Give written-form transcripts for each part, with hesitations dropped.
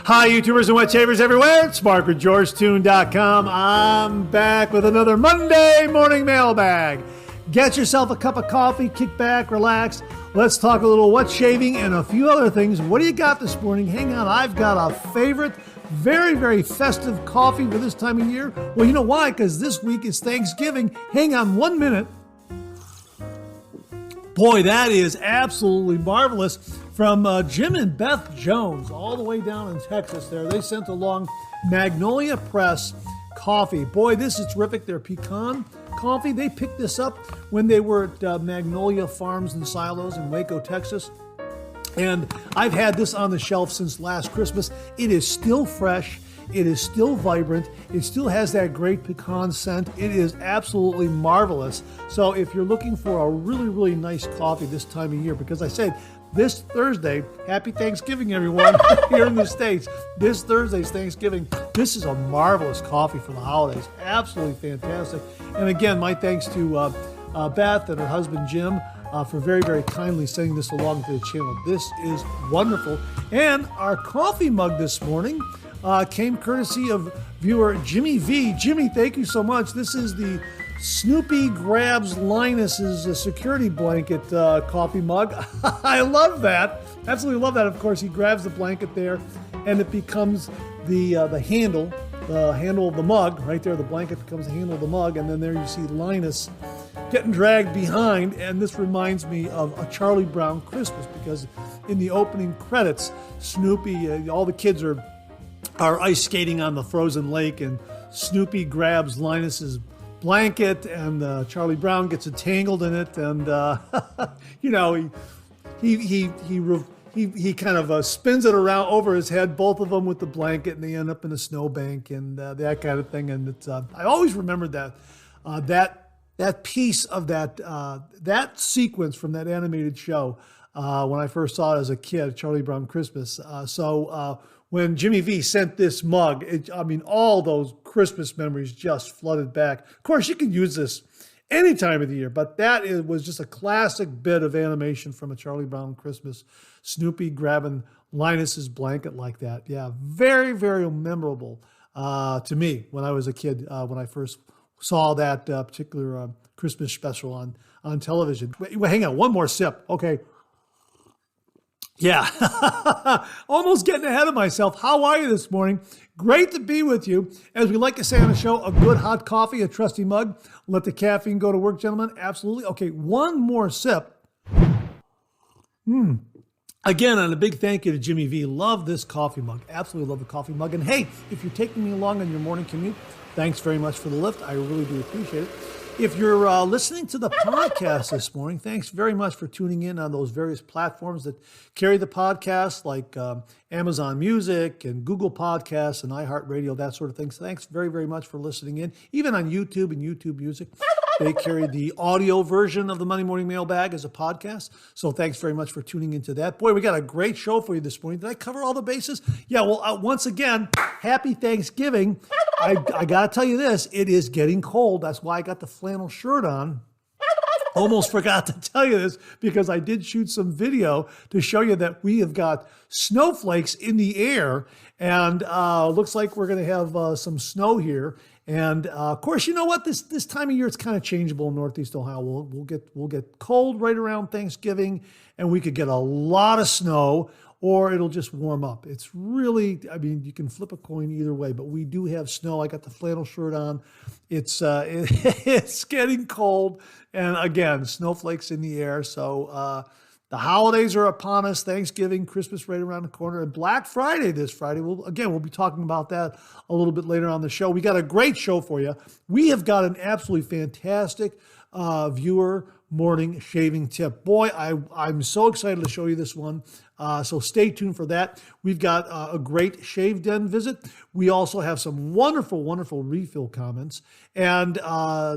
Hi, YouTubers and wet shavers everywhere. It's Mark with GeorgeToon.com. I'm back with another Monday Morning Mailbag. Get yourself a cup of coffee, kick back, relax. Let's talk a little wet shaving and a few other things. What do you got this morning? Hang on, I've got a favorite, very, very festive coffee for this time of year. Well, you know why? Because this week is Thanksgiving. Hang on 1 minute. Boy, that is absolutely marvelous. From Jim and Beth Jones, all the way down in Texas there. They sent along Magnolia Press coffee. Boy, this is terrific. Their pecan coffee. They picked this up when they were at Magnolia Farms and Silos in Waco, Texas. And I've had this on the shelf since last Christmas. It is still fresh. It is still vibrant. It still has that great pecan scent. It is absolutely marvelous. So if you're looking for a really, really nice coffee this time of year, because I said this Thursday, happy Thanksgiving, everyone, here in the States. This Thursday's Thanksgiving. This is a marvelous coffee for the holidays. Absolutely fantastic. And again, my thanks to Beth and her husband, Jim, for very, very kindly sending this along to the channel. This is wonderful. And our coffee mug this morning came courtesy of viewer Jimmy V. Jimmy, thank you so much. This is the Snoopy Grabs Linus's security blanket coffee mug. I love that. Absolutely love that. Of course, he grabs the blanket there, and it becomes the handle of the mug right there. The blanket becomes the handle of the mug, and then there you see Linus getting dragged behind. And this reminds me of a Charlie Brown Christmas, because in the opening credits, Snoopy, all the kids are ice skating on the frozen lake, and Snoopy grabs Linus's blanket, and Charlie Brown gets entangled in it, and he kind of spins it around over his head, both of them with the blanket, and they end up in a snowbank and that kind of thing. And it's I always remembered that piece of that sequence from that animated show when I first saw it as a kid, Charlie Brown Christmas. When Jimmy V sent this mug, all those Christmas memories just flooded back. Of course, you can use this any time of the year, but was just a classic bit of animation from a Charlie Brown Christmas. Snoopy grabbing Linus's blanket like that. Yeah, very, very memorable to me when I was a kid, when I first saw that particular Christmas special on television. Wait, hang on, one more sip. Okay. Yeah, almost getting ahead of myself. How are you this morning? Great to be with you. As we like to say on the show, a good hot coffee, a trusty mug. Let the caffeine go to work, gentlemen. Absolutely. Okay, one more sip. Again, and a big thank you to Jimmy V. Love this coffee mug. Absolutely love the coffee mug. And hey, if you're taking me along on your morning commute, thanks very much for the lift. I really do appreciate it. If you're listening to the podcast this morning, thanks very much for tuning in on those various platforms that carry the podcast, like Amazon Music and Google Podcasts and iHeartRadio, that sort of thing. So thanks very, very much for listening in. Even on YouTube and YouTube Music, they carry the audio version of the Monday Morning Mailbag as a podcast. So thanks very much for tuning into that. Boy, we got a great show for you this morning. Did I cover all the bases? Yeah, well, once again, happy Thanksgiving. I got to tell you this, it is getting cold. That's why I got the flannel shirt on. Almost forgot to tell you this, because I did shoot some video to show you that we have got snowflakes in the air, and looks like we're going to have some snow here. And of course, you know what? This time of year, it's kind of changeable in Northeast Ohio. We'll get cold right around Thanksgiving, and we could get a lot of snow, or it'll just warm up. It's really, you can flip a coin either way, but we do have snow. I got the flannel shirt on. It's getting cold, and again, snowflakes in the air. So the holidays are upon us. Thanksgiving, Christmas right around the corner, and Black Friday this Friday. We'll be talking about that a little bit later on the show. We got a great show for you. We have got an absolutely fantastic viewer morning shaving tip. Boy, I'm so excited to show you this one. So stay tuned for that. We've got a great shave den visit. We also have some wonderful, wonderful refill comments and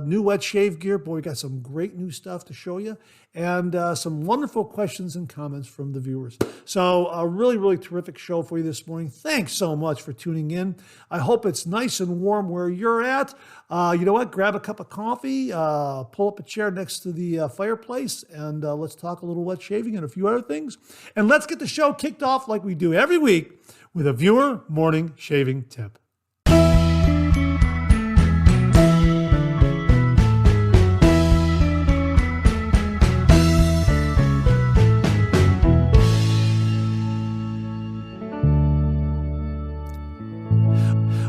new wet shave gear. Boy, we got some great new stuff to show you. and some wonderful questions and comments from the viewers. So a really, really terrific show for you this morning. Thanks so much for tuning in. I hope it's nice and warm where you're at. You know what? Grab a cup of coffee, pull up a chair next to the fireplace, and let's talk a little wet shaving and a few other things. And let's get the show kicked off like we do every week with a viewer morning shaving tip.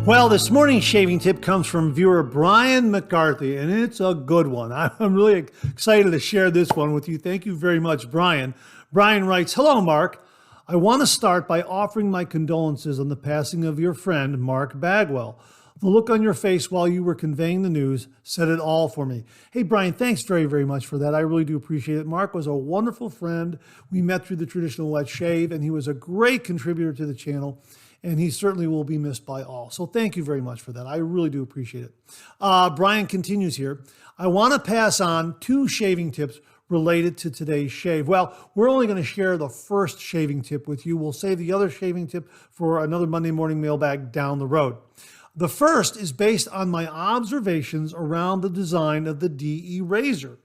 Well, this morning's shaving tip comes from viewer Brian McCarthy, and it's a good one. I'm really excited to share this one with you. Thank you very much, Brian. Brian writes, "Hello, Mark. I want to start by offering my condolences on the passing of your friend, Mark Bagwell. The look on your face while you were conveying the news said it all for me." Hey, Brian, thanks very, very much for that. I really do appreciate it. Mark was a wonderful friend. We met through the traditional wet shave, and he was a great contributor to the channel. And he certainly will be missed by all. So thank you very much for that. I really do appreciate it. Brian continues here. "I want to pass on 2 shaving tips related to today's shave." Well, we're only going to share the first shaving tip with you. We'll save the other shaving tip for another Monday morning mailbag down the road. The first is based on my observations around the design of the DE razor.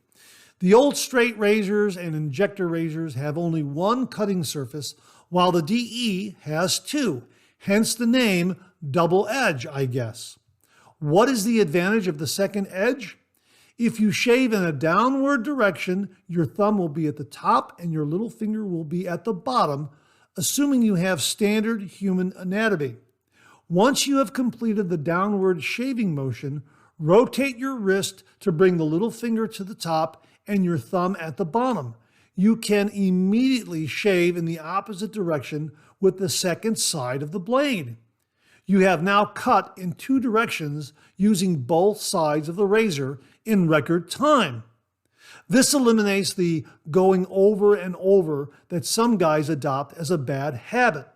The old straight razors and injector razors have only one cutting surface, while the DE has 2. Hence the name double edge, I guess. What is the advantage of the second edge? If you shave in a downward direction, your thumb will be at the top and your little finger will be at the bottom, assuming you have standard human anatomy. Once you have completed the downward shaving motion, rotate your wrist to bring the little finger to the top and your thumb at the bottom. You can immediately shave in the opposite direction with the second side of the blade. You have now cut in 2 directions using both sides of the razor in record time. This eliminates the going over and over that some guys adopt as a bad habit.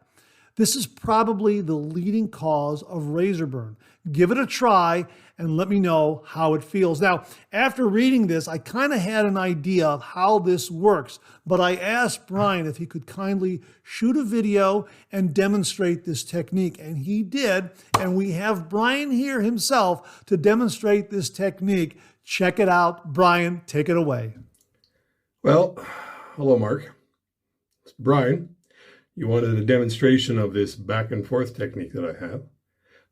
This is probably the leading cause of razor burn. Give it a try and let me know how it feels. Now, after reading this, I kind of had an idea of how this works, but I asked Brian if he could kindly shoot a video and demonstrate this technique, and he did, and we have Brian here himself to demonstrate this technique. Check it out. Brian, take it away. Well, hello, Mark. It's Brian. You wanted a demonstration of this back and forth technique that I have.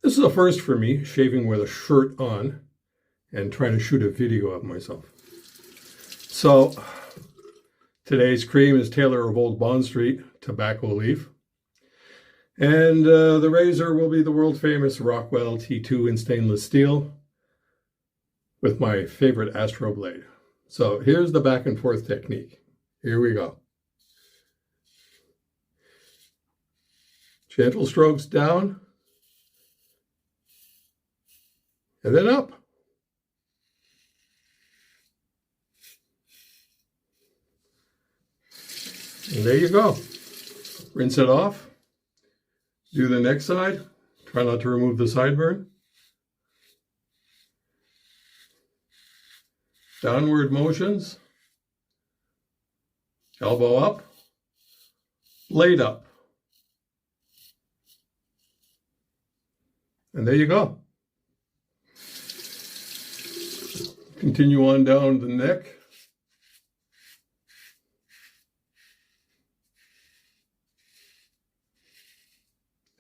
This is a first for me, shaving with a shirt on and trying to shoot a video of myself. So today's cream is Taylor of Old Bond Street Tobacco Leaf. And the razor will be the world famous Rockwell T2 in stainless steel with my favorite Astro blade. So here's the back and forth technique. Here we go. Gentle strokes down, and then up. And there you go. Rinse it off. Do the next side. Try not to remove the sideburn. Downward motions. Elbow up. Blade up. And there you go. Continue on down the neck.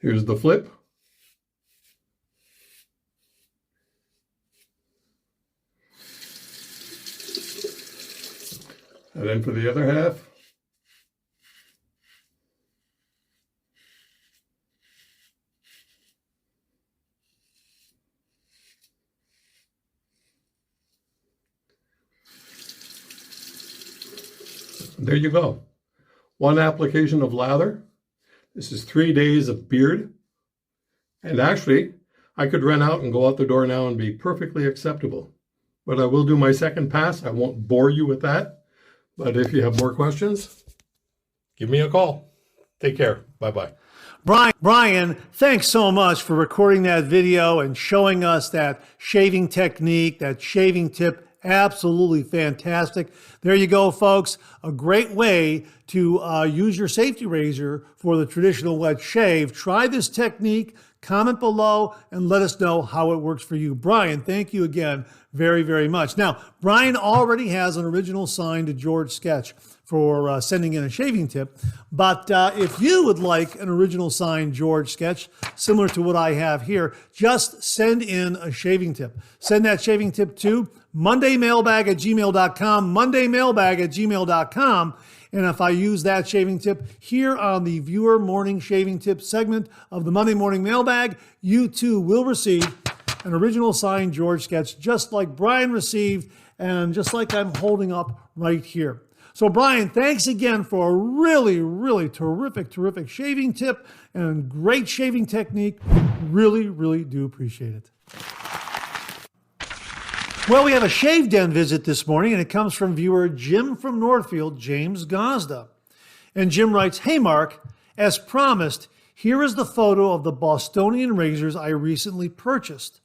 Here's the flip. And then for the other half. There you go. One application of lather. This is 3 days of beard. And actually, I could run out and go out the door now and be perfectly acceptable. But I will do my second pass. I won't bore you with that. But if you have more questions, give me a call. Take care. Bye-bye. Brian, thanks so much for recording that video and showing us that shaving technique, that shaving tip Absolutely fantastic. There you go, folks. A great way to use your safety razor for the traditional wet shave. Try this technique, comment below, and let us know how it works for you. Brian, thank you again very, very much. Now, Brian already has an original signed George sketch for sending in a shaving tip. But if you would like an original signed George sketch, similar to what I have here, just send in a shaving tip. Send that shaving tip to mondaymailbag@gmail.com, mondaymailbag@gmail.com. And if I use that shaving tip here on the viewer morning shaving tip segment of the Monday Morning Mailbag, you too will receive an original signed George sketch just like Brian received and just like I'm holding up right here. So Brian, thanks again for a really, really terrific shaving tip and great shaving technique. Really, really do appreciate it. Well, we have a Shave Den visit this morning, and it comes from viewer Jim from Northfield, James Gazda. And Jim writes, "Hey Mark, as promised, here is the photo of the Bostonian razors I recently purchased.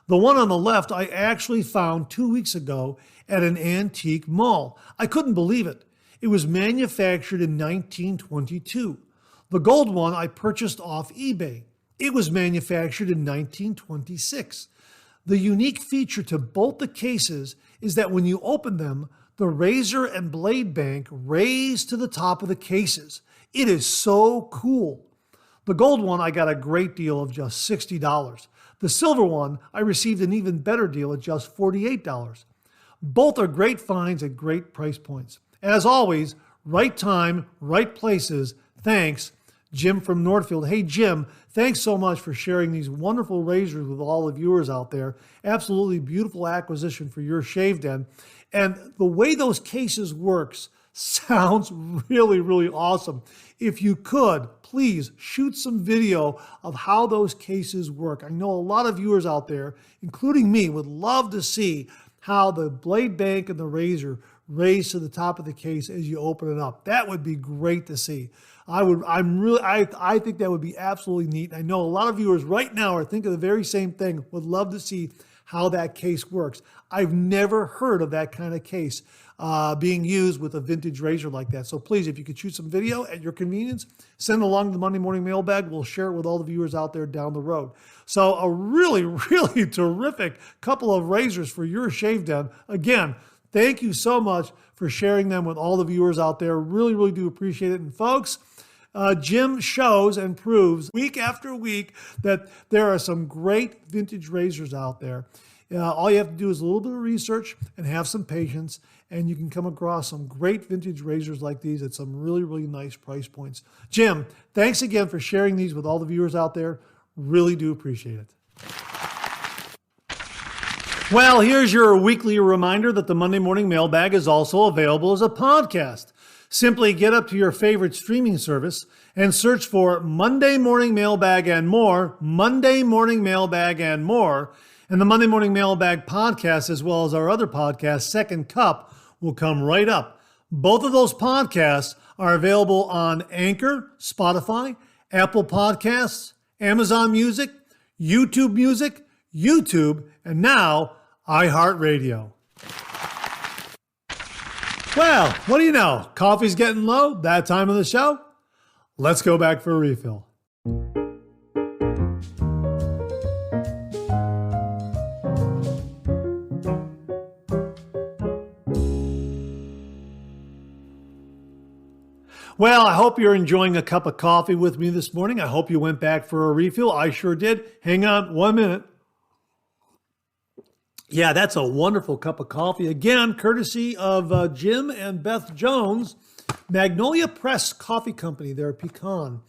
The one on the left I actually found 2 weeks ago at an antique mall. I couldn't believe it. It was manufactured in 1922. The gold one I purchased off eBay. It was manufactured in 1926. The unique feature to both the cases is that when you open them, the razor and blade bank raise to the top of the cases. It is so cool. The gold one I got a great deal of just $60. The silver one I received an even better deal at just $48. Both are great finds at great price points. As always, right time, right places. Thanks, Jim from Northfield." Hey, Jim, thanks so much for sharing these wonderful razors with all the viewers out there. Absolutely beautiful acquisition for your shave den. And the way those cases works sounds really, really awesome. If you could, please shoot some video of how those cases work. I know a lot of viewers out there, including me, would love to see how the blade bank and the razor raise to the top of the case as you open it up. That would be great to see. I think that would be absolutely neat. I know a lot of viewers right now are thinking the very same thing, would love to see how that case works. I've never heard of that kind of case being used with a vintage razor like that. So please, if you could shoot some video at your convenience, send along to the Monday Morning Mailbag. We'll share it with all the viewers out there down the road. So a really, really terrific couple of razors for your shave den. Again, thank you so much for sharing them with all the viewers out there. Really, really do appreciate it. And folks, Jim shows and proves week after week that there are some great vintage razors out there. All you have to do is a little bit of research and have some patience, and you can come across some great vintage razors like these at some really, really nice price points. Jim, thanks again for sharing these with all the viewers out there. Really do appreciate it. Well, here's your weekly reminder that the Monday Morning Mailbag is also available as a podcast. Simply get up to your favorite streaming service and search for Monday Morning Mailbag and more, Monday Morning Mailbag and more, and the Monday Morning Mailbag podcast, as well as our other podcast, Second Cup, will come right up. Both of those podcasts are available on Anchor, Spotify, Apple Podcasts, Amazon Music, YouTube, and now iHeartRadio. Well, what do you know? Coffee's getting low. That time of the show. Let's go back for a refill. Well, I hope you're enjoying a cup of coffee with me this morning. I hope you went back for a refill. I sure did. Hang on 1 minute. Yeah, that's a wonderful cup of coffee. Again, courtesy of Jim and Beth Jones, Magnolia Press Coffee Company, their pecan,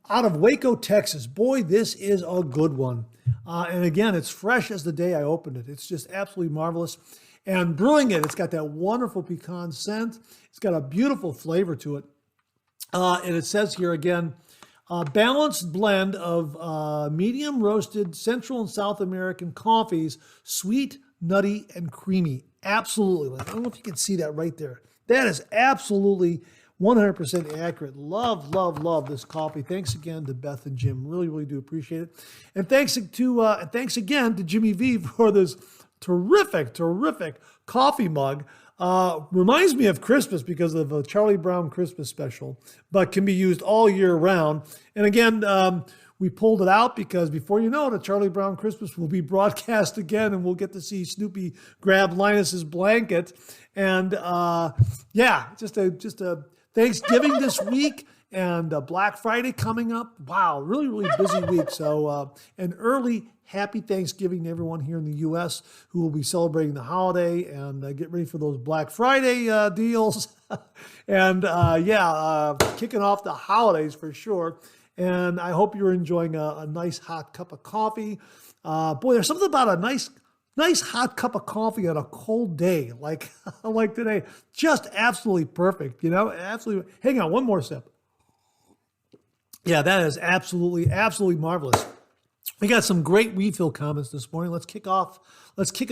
out of Waco, Texas. Boy, this is a good one. And again, it's fresh as the day I opened it. It's just absolutely marvelous. And brewing it, it's got that wonderful pecan scent. It's got a beautiful flavor to it. And it says here again, balanced blend of medium roasted Central and South American coffees, sweet, nutty, and creamy. Absolutely. I don't know if you can see that right there. That is absolutely 100% accurate. Love this coffee. Thanks again to Beth and Jim. Really, really do appreciate it. And thanks again to Jimmy V for this terrific coffee mug. Reminds me of Christmas because of a Charlie Brown Christmas special, but can be used all year round. And again, we pulled it out because before you know it, a Charlie Brown Christmas will be broadcast again, and we'll get to see Snoopy grab Linus's blanket. And just a Thanksgiving this week and Black Friday coming up. Wow, really busy week. So an early happy Thanksgiving to everyone here in the U.S. who will be celebrating the holiday, and get ready for those Black Friday deals. And kicking off the holidays for sure. And I hope you're enjoying a nice hot cup of coffee. There's something about a nice hot cup of coffee on a cold day like today. Just absolutely perfect, absolutely. Hang on, one more sip. Yeah, that is absolutely marvelous. We got some great refill comments this morning. Let's kick it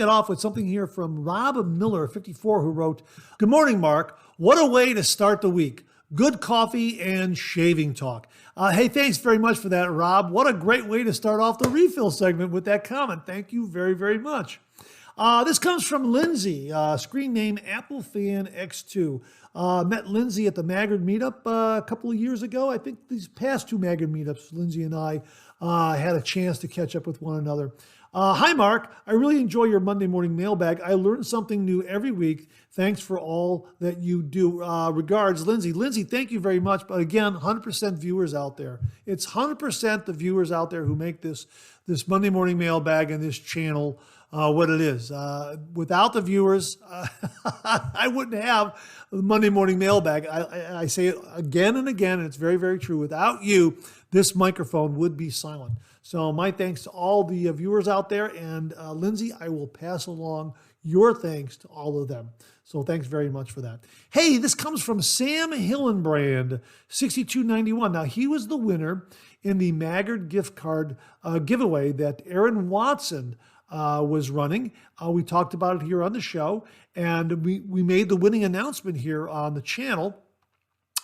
off with something here from Rob Miller, 54, who wrote, "Good morning, Mark. What a way to start the week. Good coffee and shaving talk." Hey, thanks very much for that, Rob. What a great way to start off the refill segment with that comment. Thank you very, very much. This comes from Lindsay, screen name AppleFan-X2. Met Lindsay at the Maggard meetup a couple of years ago. I think these past two Maggard meetups, Lindsay and I had a chance to catch up with one another. Hi, Mark. I really enjoy your Monday morning mailbag. I learn something new every week. Thanks for all that you do. Regards, Lindsay. Lindsay, thank you very much. But again, 100% viewers out there. It's 100% the viewers out there who make this Monday morning mailbag and this channel what it is. Without the viewers, I wouldn't have the Monday morning mailbag. I say it again and again, and it's very, very true. Without you, this microphone would be silent. So my thanks to all the viewers out there. And Lindsay, I will pass along your thanks to all of them. So thanks very much for that. Hey, this comes from Sam Hillenbrand, 6291. Now, he was the winner in the Maggard gift card giveaway that Aaron Watson was running. We talked about it here on the show, and we made the winning announcement here on the channel.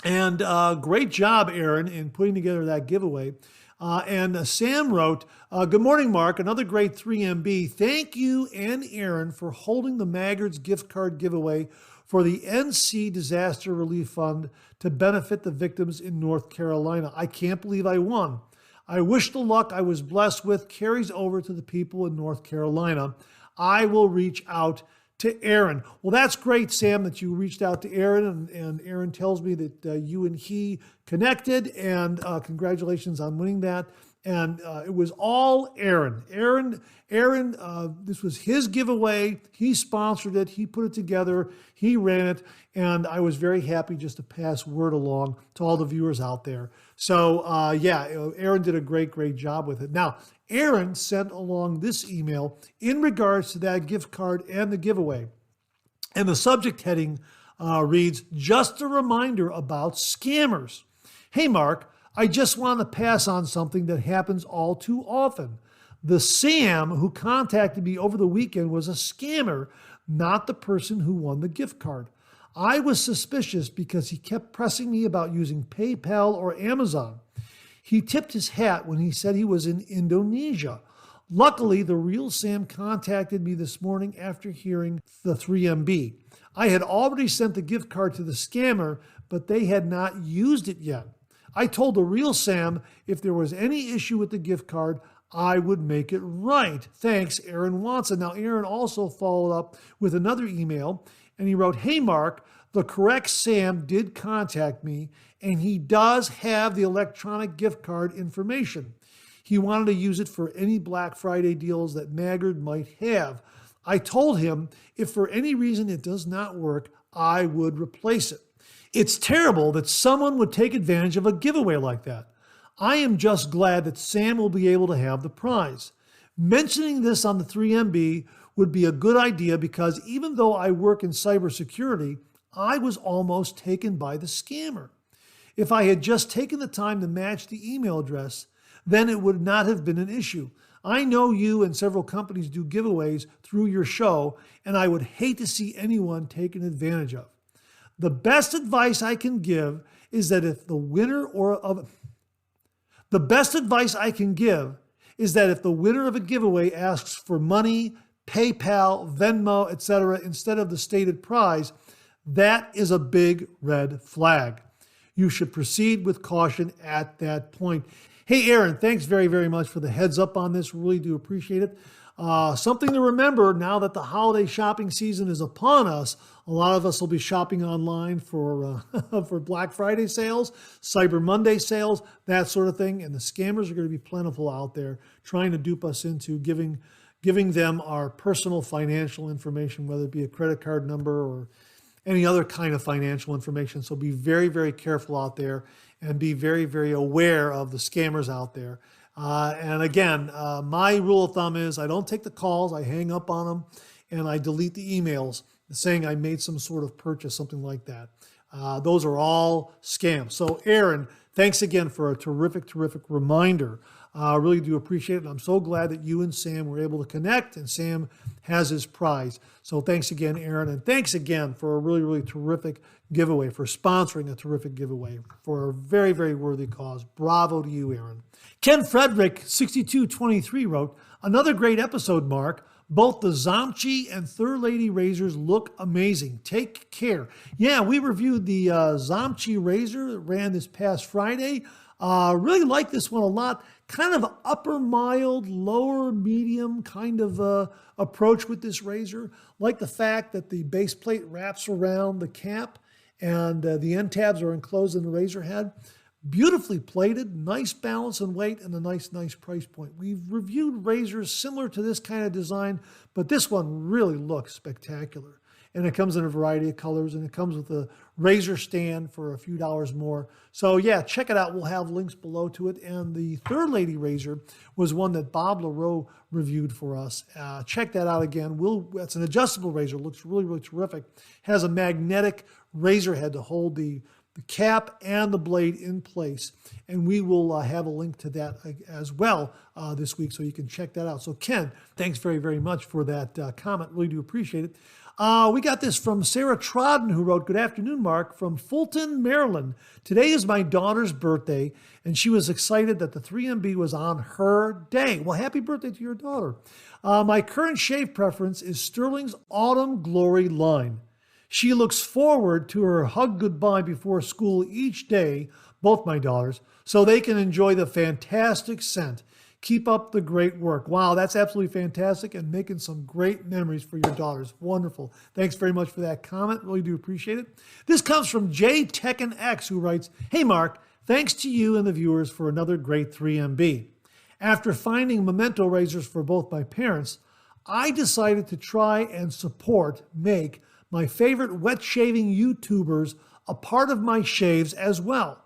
And great job, Aaron, in putting together that giveaway. And Sam wrote, "Good morning, Mark. Another great 3MB. Thank you and Aaron for holding the Maggard's gift card giveaway for the NC Disaster Relief Fund to benefit the victims in North Carolina. I can't believe I won. I wish the luck I was blessed with carries over to the people in North Carolina. I will reach out to Aaron." Well, that's great, Sam, that you reached out to Aaron, and Aaron tells me that you and he connected, and congratulations on winning that. And it was all Aaron. Aaron, this was his giveaway. He sponsored it. He put it together. He ran it. And I was very happy just to pass word along to all the viewers out there. So, Aaron did a great job with it. Now, Aaron sent along this email in regards to that gift card and the giveaway. And the subject heading reads, "Just a reminder about scammers. Hey, Mark, I just want to pass on something that happens all too often. The Sam who contacted me over the weekend was a scammer, not the person who won the gift card. I was suspicious because he kept pressing me about using PayPal or Amazon. He tipped his hat when he said he was in Indonesia. Luckily, the real Sam contacted me this morning after hearing the 3MB. I had already sent the gift card to the scammer, but they had not used it yet. I told the real Sam if there was any issue with the gift card, I would make it right. Thanks, Aaron Watson." Now, Aaron also followed up with another email, and he wrote, "Hey, Mark, the correct Sam did contact me, and he does have the electronic gift card information. He wanted to use it for any Black Friday deals that Maggard might have. I told him if for any reason it does not work, I would replace it. It's terrible that someone would take advantage of a giveaway like that. I am just glad that Sam will be able to have the prize. Mentioning this on the 3MB would be a good idea because even though I work in cybersecurity, I was almost taken by the scammer. If I had just taken the time to match the email address, then it would not have been an issue. I know you and several companies do giveaways through your show, and I would hate to see anyone taken advantage of. The best advice I can give is that if the winner of a giveaway asks for money, PayPal, Venmo, etc., instead of the stated price, that is a big red flag. You should proceed with caution at that point. Hey, Aaron, thanks very, very much for the heads up on this. Really do appreciate it. Something to remember now that the holiday shopping season is upon us. A lot of us will be shopping online for for Black Friday sales, Cyber Monday sales, that sort of thing. And the scammers are going to be plentiful out there trying to dupe us into giving them our personal financial information, whether it be a credit card number or any other kind of financial information. So be very, very careful out there and be very, very aware of the scammers out there. And again, my rule of thumb is I don't take the calls, I hang up on them, and I delete the emails saying I made some sort of purchase, something like that. Those are all scams. So Aaron, thanks again for a terrific, terrific reminder. I really do appreciate it. And I'm so glad that you and Sam were able to connect, and Sam has his prize. So thanks again, Aaron. And thanks again for a really, really terrific giveaway, for sponsoring a terrific giveaway for a very, very worthy cause. Bravo to you, Aaron. Ken Frederick, 6223, wrote, another great episode, Mark. Both the Zamchi and Third Lady razors look amazing. Take care. Yeah, we reviewed the Zamchi razor that ran this past Friday. Really like this one a lot. Kind of upper mild, lower medium kind of approach with this razor. Like the fact that the base plate wraps around the cap and the end tabs are enclosed in the razor head. Beautifully plated, nice balance and weight, and a nice price point. We've reviewed razors similar to this kind of design, but this one really looks spectacular. And it comes in a variety of colors, and it comes with a razor stand for a few dollars more. So yeah, check it out. We'll have links below to it. And the Third Lady razor was one that Bob LaRoe reviewed for us. Check that out again. It's an adjustable razor. Looks really, really terrific. Has a magnetic razor head to hold the cap and the blade in place. And we will have a link to that as well this week, so you can check that out. So Ken, thanks very, very much for that comment. Really do appreciate it. We got this from Sarah Trodden, who wrote, good afternoon, Mark, from Fulton, Maryland. Today is my daughter's birthday, and she was excited that the 3MB was on her day. Well, happy birthday to your daughter. My current shave preference is Stirling's Autumn Glory line. She looks forward to her hug goodbye before school each day, both my daughters, so they can enjoy the fantastic scent. Keep up the great work. Wow, that's absolutely fantastic, and making some great memories for your daughters. Wonderful. Thanks very much for that comment. Really do appreciate it. This comes from J Tekken X, who writes, hey Mark, thanks to you and the viewers for another great 3MB. After finding memento razors for both my parents, I decided to try and make my favorite wet shaving YouTubers a part of my shaves as well.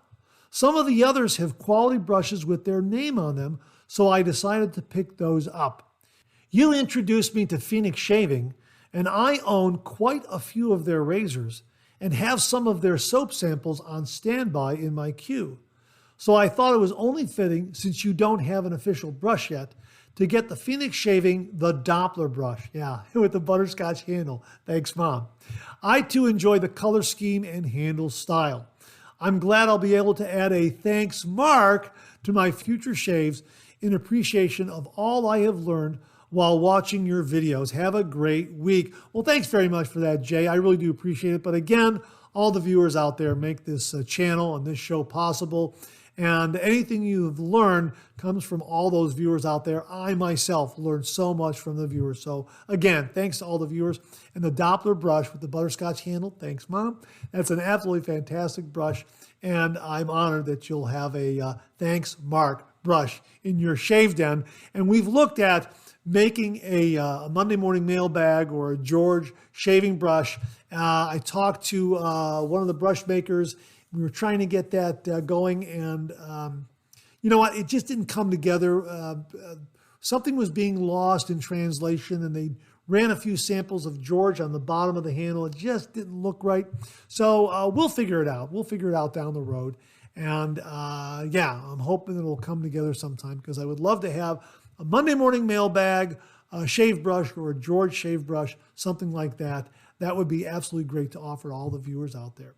Some of the others have quality brushes with their name on them, so I decided to pick those up. You introduced me to Phoenix Shaving, and I own quite a few of their razors and have some of their soap samples on standby in my queue. So I thought it was only fitting, since you don't have an official brush yet, to get the Phoenix Shaving, the Doppler brush. Yeah, with the butterscotch handle. Thanks, Mom. I too enjoy the color scheme and handle style. I'm glad I'll be able to add a thanks, Mark, to my future shaves in appreciation of all I have learned while watching your videos. Have a great week. Well, thanks very much for that, Jay. I really do appreciate it. But again, all the viewers out there make this channel and this show possible. And anything you've learned comes from all those viewers out there. I myself learned so much from the viewers. So again, thanks to all the viewers. And the Doppler brush with the butterscotch handle, thanks, Mom. That's an absolutely fantastic brush. And I'm honored that you'll have a thanks, Mark brush in your shave den. And we've looked at making a Monday Morning Mailbag or a George shaving brush. I talked to one of the brush makers. We were trying to get that going, and you know what? It just didn't come together. Something was being lost in translation, and they ran a few samples of George on the bottom of the handle. It just didn't look right. So we'll figure it out. We'll figure it out down the road. And yeah, I'm hoping it'll come together sometime, because I would love to have a Monday Morning Mailbag, a shave brush, or a George shave brush, something like that. That would be absolutely great to offer to all the viewers out there.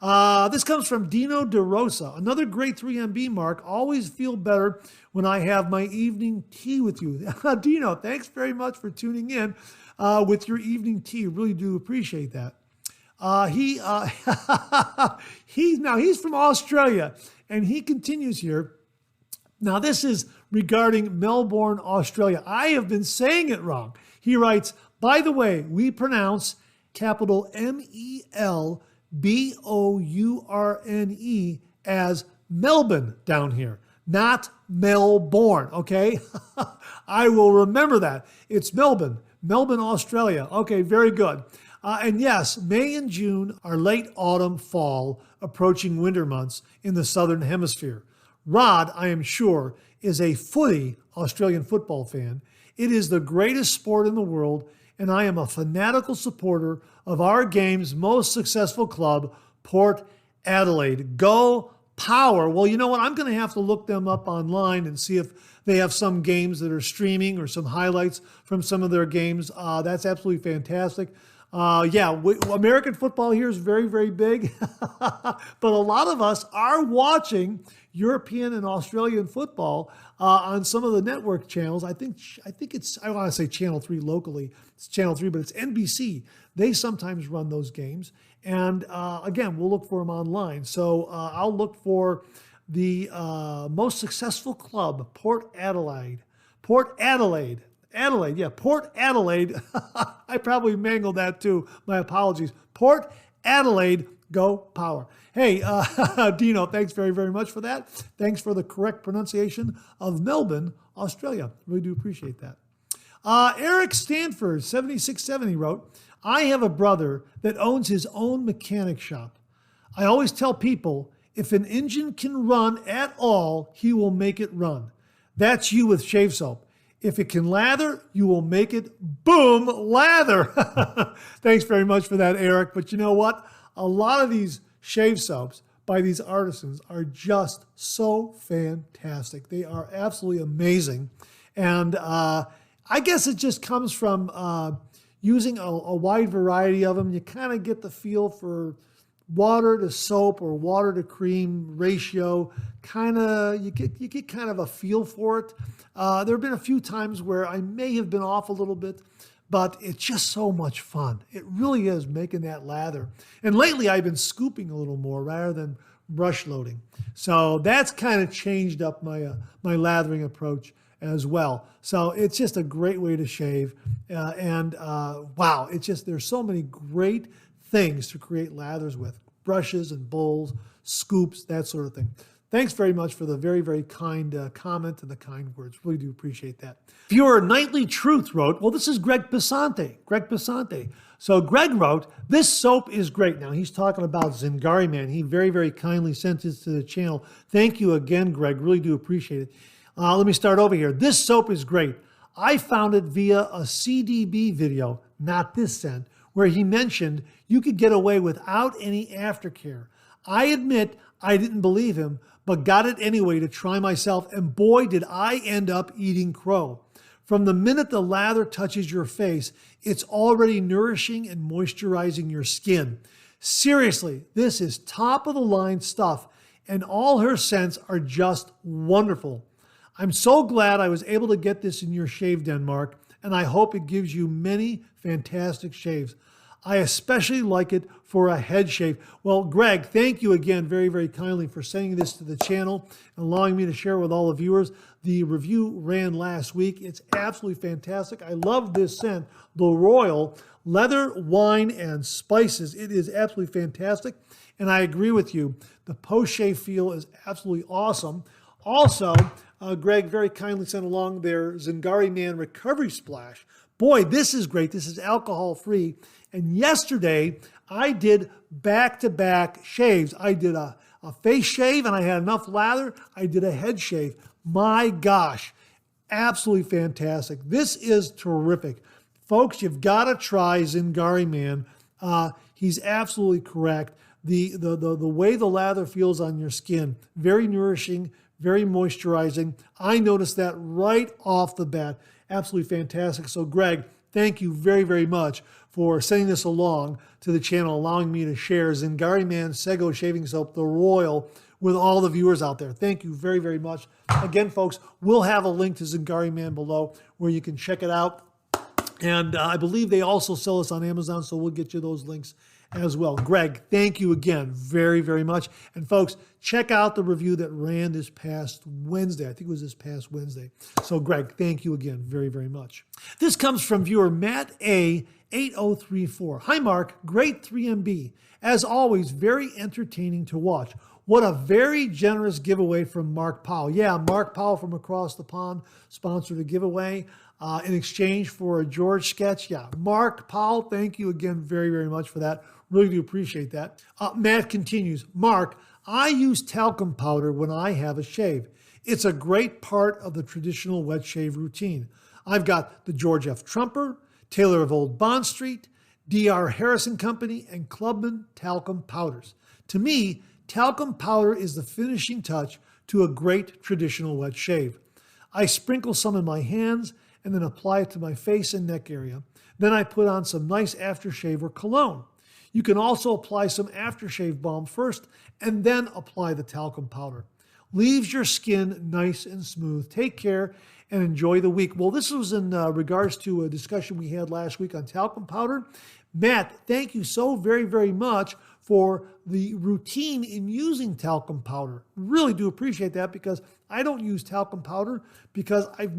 This comes from Dino DeRosa. Another great 3MB, Mark. Always feel better when I have my evening tea with you. Dino, thanks very much for tuning in with your evening tea. Really do appreciate that. He's from Australia, and he continues here. Now, this is regarding Melbourne, Australia. I have been saying it wrong. He writes, by the way, we pronounce capital Melbourne as Melbourne down here, not Melbourne, okay? I will remember that. It's Melbourne, Australia. Okay, very good. And yes, May and June are late autumn, fall, approaching winter months in the Southern Hemisphere. Rod, I am sure, is a footy Australian football fan. It is the greatest sport in the world, and I am a fanatical supporter of our game's most successful club, Port Adelaide. Go Power! Well, you know what? I'm going to have to look them up online and see if they have some games that are streaming or some highlights from some of their games. That's absolutely fantastic. American football here is very, very big, but a lot of us are watching European and Australian football on some of the network channels. I think it's, I want to say Channel 3 locally. It's Channel 3, but it's NBC. They sometimes run those games. And again, we'll look for them online. So I'll look for the most successful club, Port Adelaide. Port Adelaide. I probably mangled that too. My apologies. Port Adelaide, go Power. Hey, Dino, thanks very, very much for that. Thanks for the correct pronunciation of Melbourne, Australia. Really do appreciate that. Eric Stanford, 7670, wrote, I have a brother that owns his own mechanic shop. I always tell people, if an engine can run at all, he will make it run. That's you with shave soap. If it can lather, you will make it boom lather. Thanks very much for that, Eric. But you know what? A lot of these shave soaps by these artisans are just so fantastic. They are absolutely amazing. And I guess it just comes from using a wide variety of them. You kind of get the feel for water to soap or water to cream ratio. You get kind of a feel for it. There have been a few times where I may have been off a little bit, but it's just so much fun. It really is making that lather. And lately I've been scooping a little more rather than brush loading. So that's kind of changed up my lathering approach as well. So it's just a great way to shave. Wow, it's just, there's so many great things to create lathers with. Brushes and bowls, scoops, that sort of thing. Thanks very much for the very, very kind comment and the kind words. Really do appreciate that. Pure Nightly Truth wrote, well, this is Greg Pisante. So Greg wrote, this soap is great. Now, he's talking about Zingari Man. He very, very kindly sent this to the channel. Thank you again, Greg. Really do appreciate it. Let me start over here. This soap is great. I found it via a CDB video, not this scent, where he mentioned you could get away without any aftercare. I admit I didn't believe him, but got it anyway to try myself, and boy, did I end up eating crow. From the minute the lather touches your face, it's already nourishing and moisturizing your skin. Seriously, this is top of the line stuff, and all her scents are just wonderful. I'm so glad I was able to get this in your shave den, Mark, and I hope it gives you many fantastic shaves. I especially like it for a head shave. Well, Greg, thank you again very, very kindly for sending this to the channel and allowing me to share with all the viewers. The review ran last week. It's absolutely fantastic. I love this scent, the Royal Leather, Wine, and Spices. It is absolutely fantastic, and I agree with you. The post-shave feel is absolutely awesome. Also, Greg very kindly sent along their Zingari Man Recovery Splash. Boy, this is great. This is alcohol-free. And yesterday, I did back-to-back shaves. I did a face shave, and I had enough lather. I did a head shave. My gosh, absolutely fantastic. This is terrific. Folks, you've got to try Zingari Man. He's absolutely correct. The way the lather feels on your skin, very nourishing, very moisturizing. I noticed that right off the bat. Absolutely fantastic. So, Greg, thank you very, very much for sending this along to the channel, allowing me to share Zingari Man Sego Shaving Soap, the Royal, with all the viewers out there. Thank you very, very much. Again, folks, we'll have a link to Zingari Man below where you can check it out. And I believe they also sell this on Amazon, so we'll get you those links as well. Greg, thank you again very, very much. And folks, check out the review that ran this past Wednesday. I think it was this past Wednesday. So Greg, thank you again very, very much. This comes from viewer Matt A. 8034. Hi, Mark. Great 3MB. As always, very entertaining to watch. What a very generous giveaway from Mark Powell. Yeah, Mark Powell from across the pond sponsored a giveaway in exchange for a George sketch. Yeah, Mark Powell, thank you again very, very much for that. Really do appreciate that. Matt continues, Mark, I use talcum powder when I have a shave. It's a great part of the traditional wet shave routine. I've got the George F. Trumper, Taylor of Old Bond Street, D.R. Harrison Company, and Clubman talcum powders. To me, talcum powder is the finishing touch to a great traditional wet shave. I sprinkle some in my hands and then apply it to my face and neck area. Then I put on some nice aftershave or cologne. You can also apply some aftershave balm first and then apply the talcum powder. Leaves your skin nice and smooth. Take care and enjoy the week. Well, this was in regards to a discussion we had last week on talcum powder. Matt, thank you so very, very much for the routine in using talcum powder. Really do appreciate that because I don't use talcum powder because I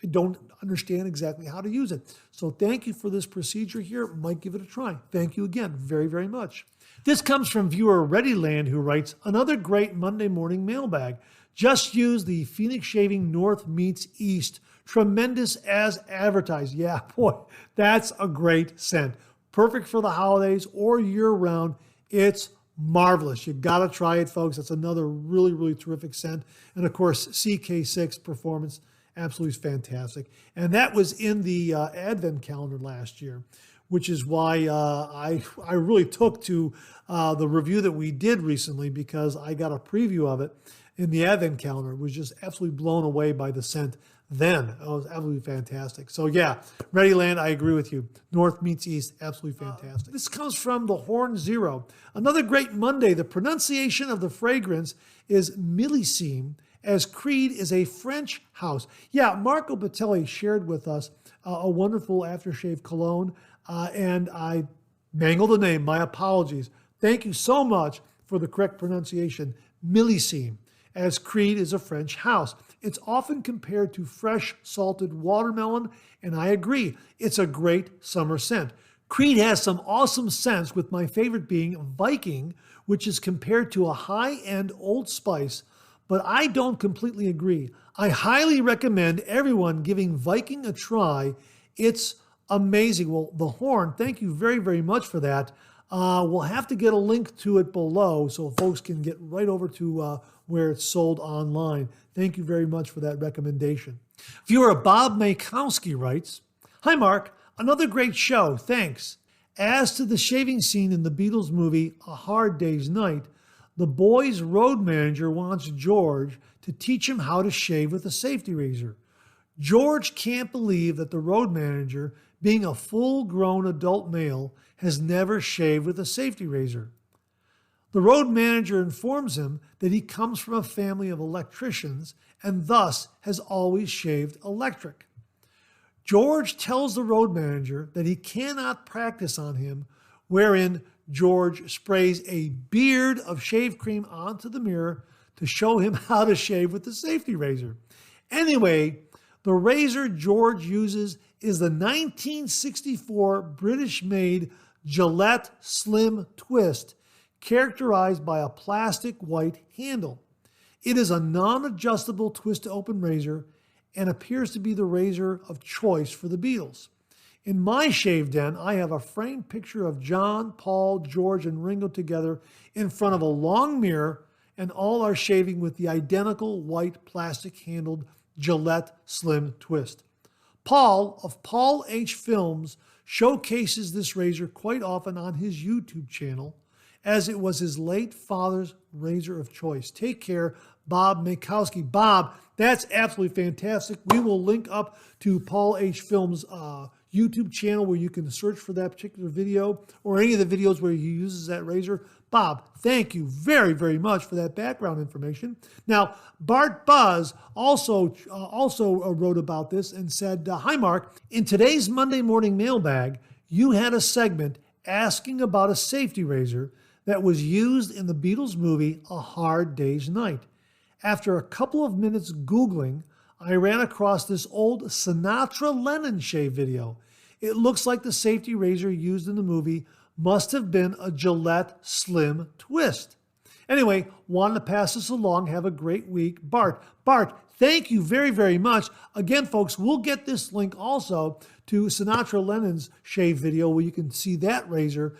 don't understand exactly how to use it. So thank you for this procedure here. Might give it a try. Thank you again very, very much. This comes from viewer Readyland who writes, another great Monday morning mailbag. Just use the Phoenix Shaving North meets East. Tremendous as advertised. Yeah, boy, that's a great scent. Perfect for the holidays or year-round. It's marvelous. You got to try it, folks. That's another really, really terrific scent. And, of course, CK6 Performance, absolutely fantastic. And that was in the Advent calendar last year, which is why I really took to the review that we did recently because I got a preview of it in the Advent calendar. Was just absolutely blown away by the scent then. It was absolutely fantastic. So yeah, Readyland, I agree with you. North meets East, absolutely fantastic. This comes from the Horn Zero. Another great Monday. The pronunciation of the fragrance is millésime, as Creed is a French house. Yeah, Marco Batelli shared with us a wonderful aftershave cologne, and I mangled the name. My apologies. Thank you so much for the correct pronunciation, millésime, as Creed is a French house. It's often compared to fresh salted watermelon, and I agree. It's a great summer scent. Creed has some awesome scents, with my favorite being Viking, which is compared to a high-end Old Spice, but I don't completely agree. I highly recommend everyone giving Viking a try. It's amazing. Well, the Horn, thank you very, very much for that. We'll have to get a link to it below so folks can get right over to where it's sold online. Thank you very much for that recommendation. Viewer Bob Makowski writes, hi, Mark. Another great show. Thanks. As to the shaving scene in the Beatles movie A Hard Day's Night, the boy's road manager wants George to teach him how to shave with a safety razor. George can't believe that the road manager, being a full-grown adult male, has never shaved with a safety razor. The road manager informs him that he comes from a family of electricians and thus has always shaved electric. George tells the road manager that he cannot practice on him, wherein George sprays a beard of shave cream onto the mirror to show him how to shave with the safety razor. Anyway, the razor George uses is the 1964 British-made Gillette Slim Twist, characterized by a plastic white handle. It is a non-adjustable twist-to-open razor and appears to be the razor of choice for the Beatles. In my shave den, I have a framed picture of John, Paul, George, and Ringo together in front of a long mirror, and all are shaving with the identical white plastic-handled Gillette Slim Twist. Paul of Paul H. Films showcases this razor quite often on his YouTube channel, as it was his late father's razor of choice. Take care, Bob Makowski. Bob, that's absolutely fantastic. We will link up to Paul H. Films' YouTube channel where you can search for that particular video or any of the videos where he uses that razor. Bob, thank you very, very much for that background information. Now, Bart Buzz also wrote about this and said, hi, Mark. In today's Monday Morning Mailbag, you had a segment asking about a safety razor that was used in the Beatles movie A Hard Day's Night. After a couple of minutes Googling, I ran across this old Sinatra-Lennon shave video. It looks like the safety razor used in the movie must have been a Gillette Slim Twist. Anyway, wanted to pass this along. Have a great week. Bart, thank you very, very much. Again, folks, we'll get this link also to Sinatra-Lennon's shave video where you can see that razor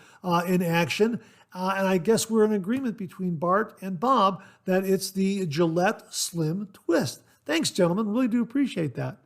in action. And I guess we're in agreement between Bart and Bob that it's the Gillette Slim Twist. Thanks, gentlemen. Really do appreciate that.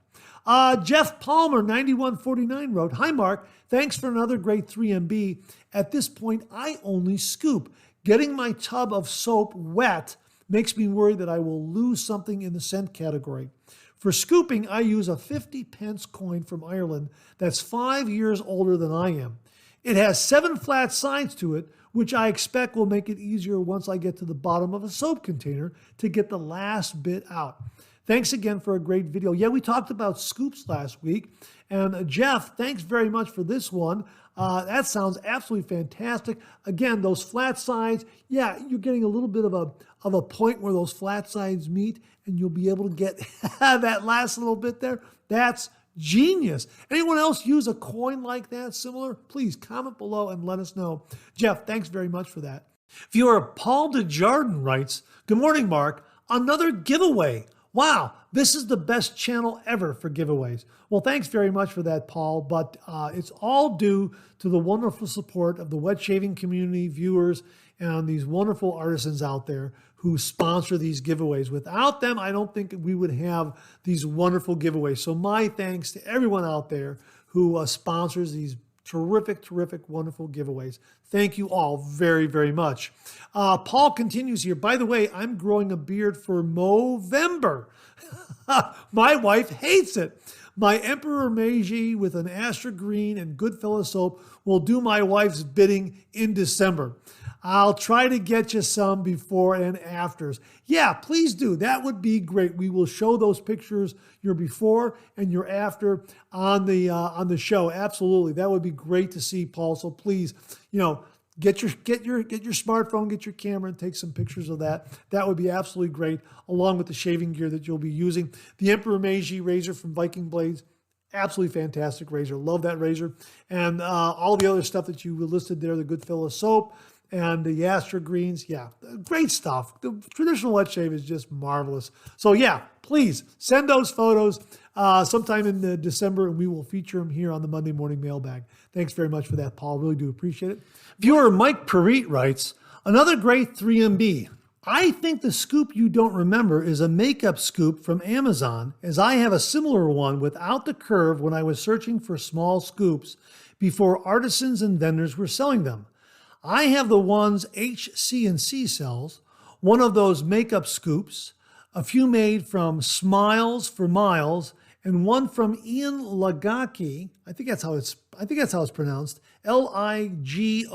Jeff Palmer, 9149, wrote, hi, Mark. Thanks for another great 3MB. At this point, I only scoop. Getting my tub of soap wet makes me worry that I will lose something in the scent category. For scooping, I use a 50-pence coin from Ireland that's 5 years older than I am. It has 7 flat sides to it, which I expect will make it easier once I get to the bottom of a soap container to get the last bit out. Thanks again for a great video. Yeah, we talked about scoops last week. And Jeff, thanks very much for this one. That sounds absolutely fantastic. Again, those flat sides, yeah, you're getting a little bit of a point where those flat sides meet, and you'll be able to get that last little bit there. That's genius. Anyone else use a coin like that, similar? Please comment below and let us know. Jeff, thanks very much for that. Viewer Paul Desjardins writes, good morning, Mark. Another giveaway. Wow, this is the best channel ever for giveaways. Well, thanks very much for that, Paul, but it's all due to the wonderful support of the wet shaving community, viewers, and these wonderful artisans out there who sponsor these giveaways. Without them, I don't think we would have these wonderful giveaways. So my thanks to everyone out there who sponsors these terrific, wonderful giveaways. Thank you all very, very much. Paul continues here. By the way, I'm growing a beard for Movember. My wife hates it. My Emperor Meiji with an Astra Green and Goodfellas soap will do my wife's bidding in December. I'll try to get you some before and afters. Yeah, please do. That would be great. We will show those pictures, your before and your after, on the show. Absolutely, that would be great to see, Paul. So please, get your smartphone, get your camera, and take some pictures of that. That would be absolutely great, along with the shaving gear that you'll be using. The Emperor Meiji razor from Viking Blades. Absolutely fantastic razor. Love that razor. And all the other stuff that you listed there, the Goodfellas soap, and the Astra Greens, yeah, great stuff. The traditional wet shave is just marvelous. So yeah, please send those photos sometime in December, and we will feature them here on the Monday Morning Mailbag. Thanks very much for that, Paul. Really do appreciate it. Viewer Mike Perit writes, another great 3MB. I think the scoop you don't remember is a makeup scoop from Amazon, as I have a similar one without the curve when I was searching for small scoops before artisans and vendors were selling them. I have the ones HC&C sells, one of those makeup scoops, a few made from Smiles for Miles, and one from Ian Lagaki. I think that's how it's pronounced. Ligocki,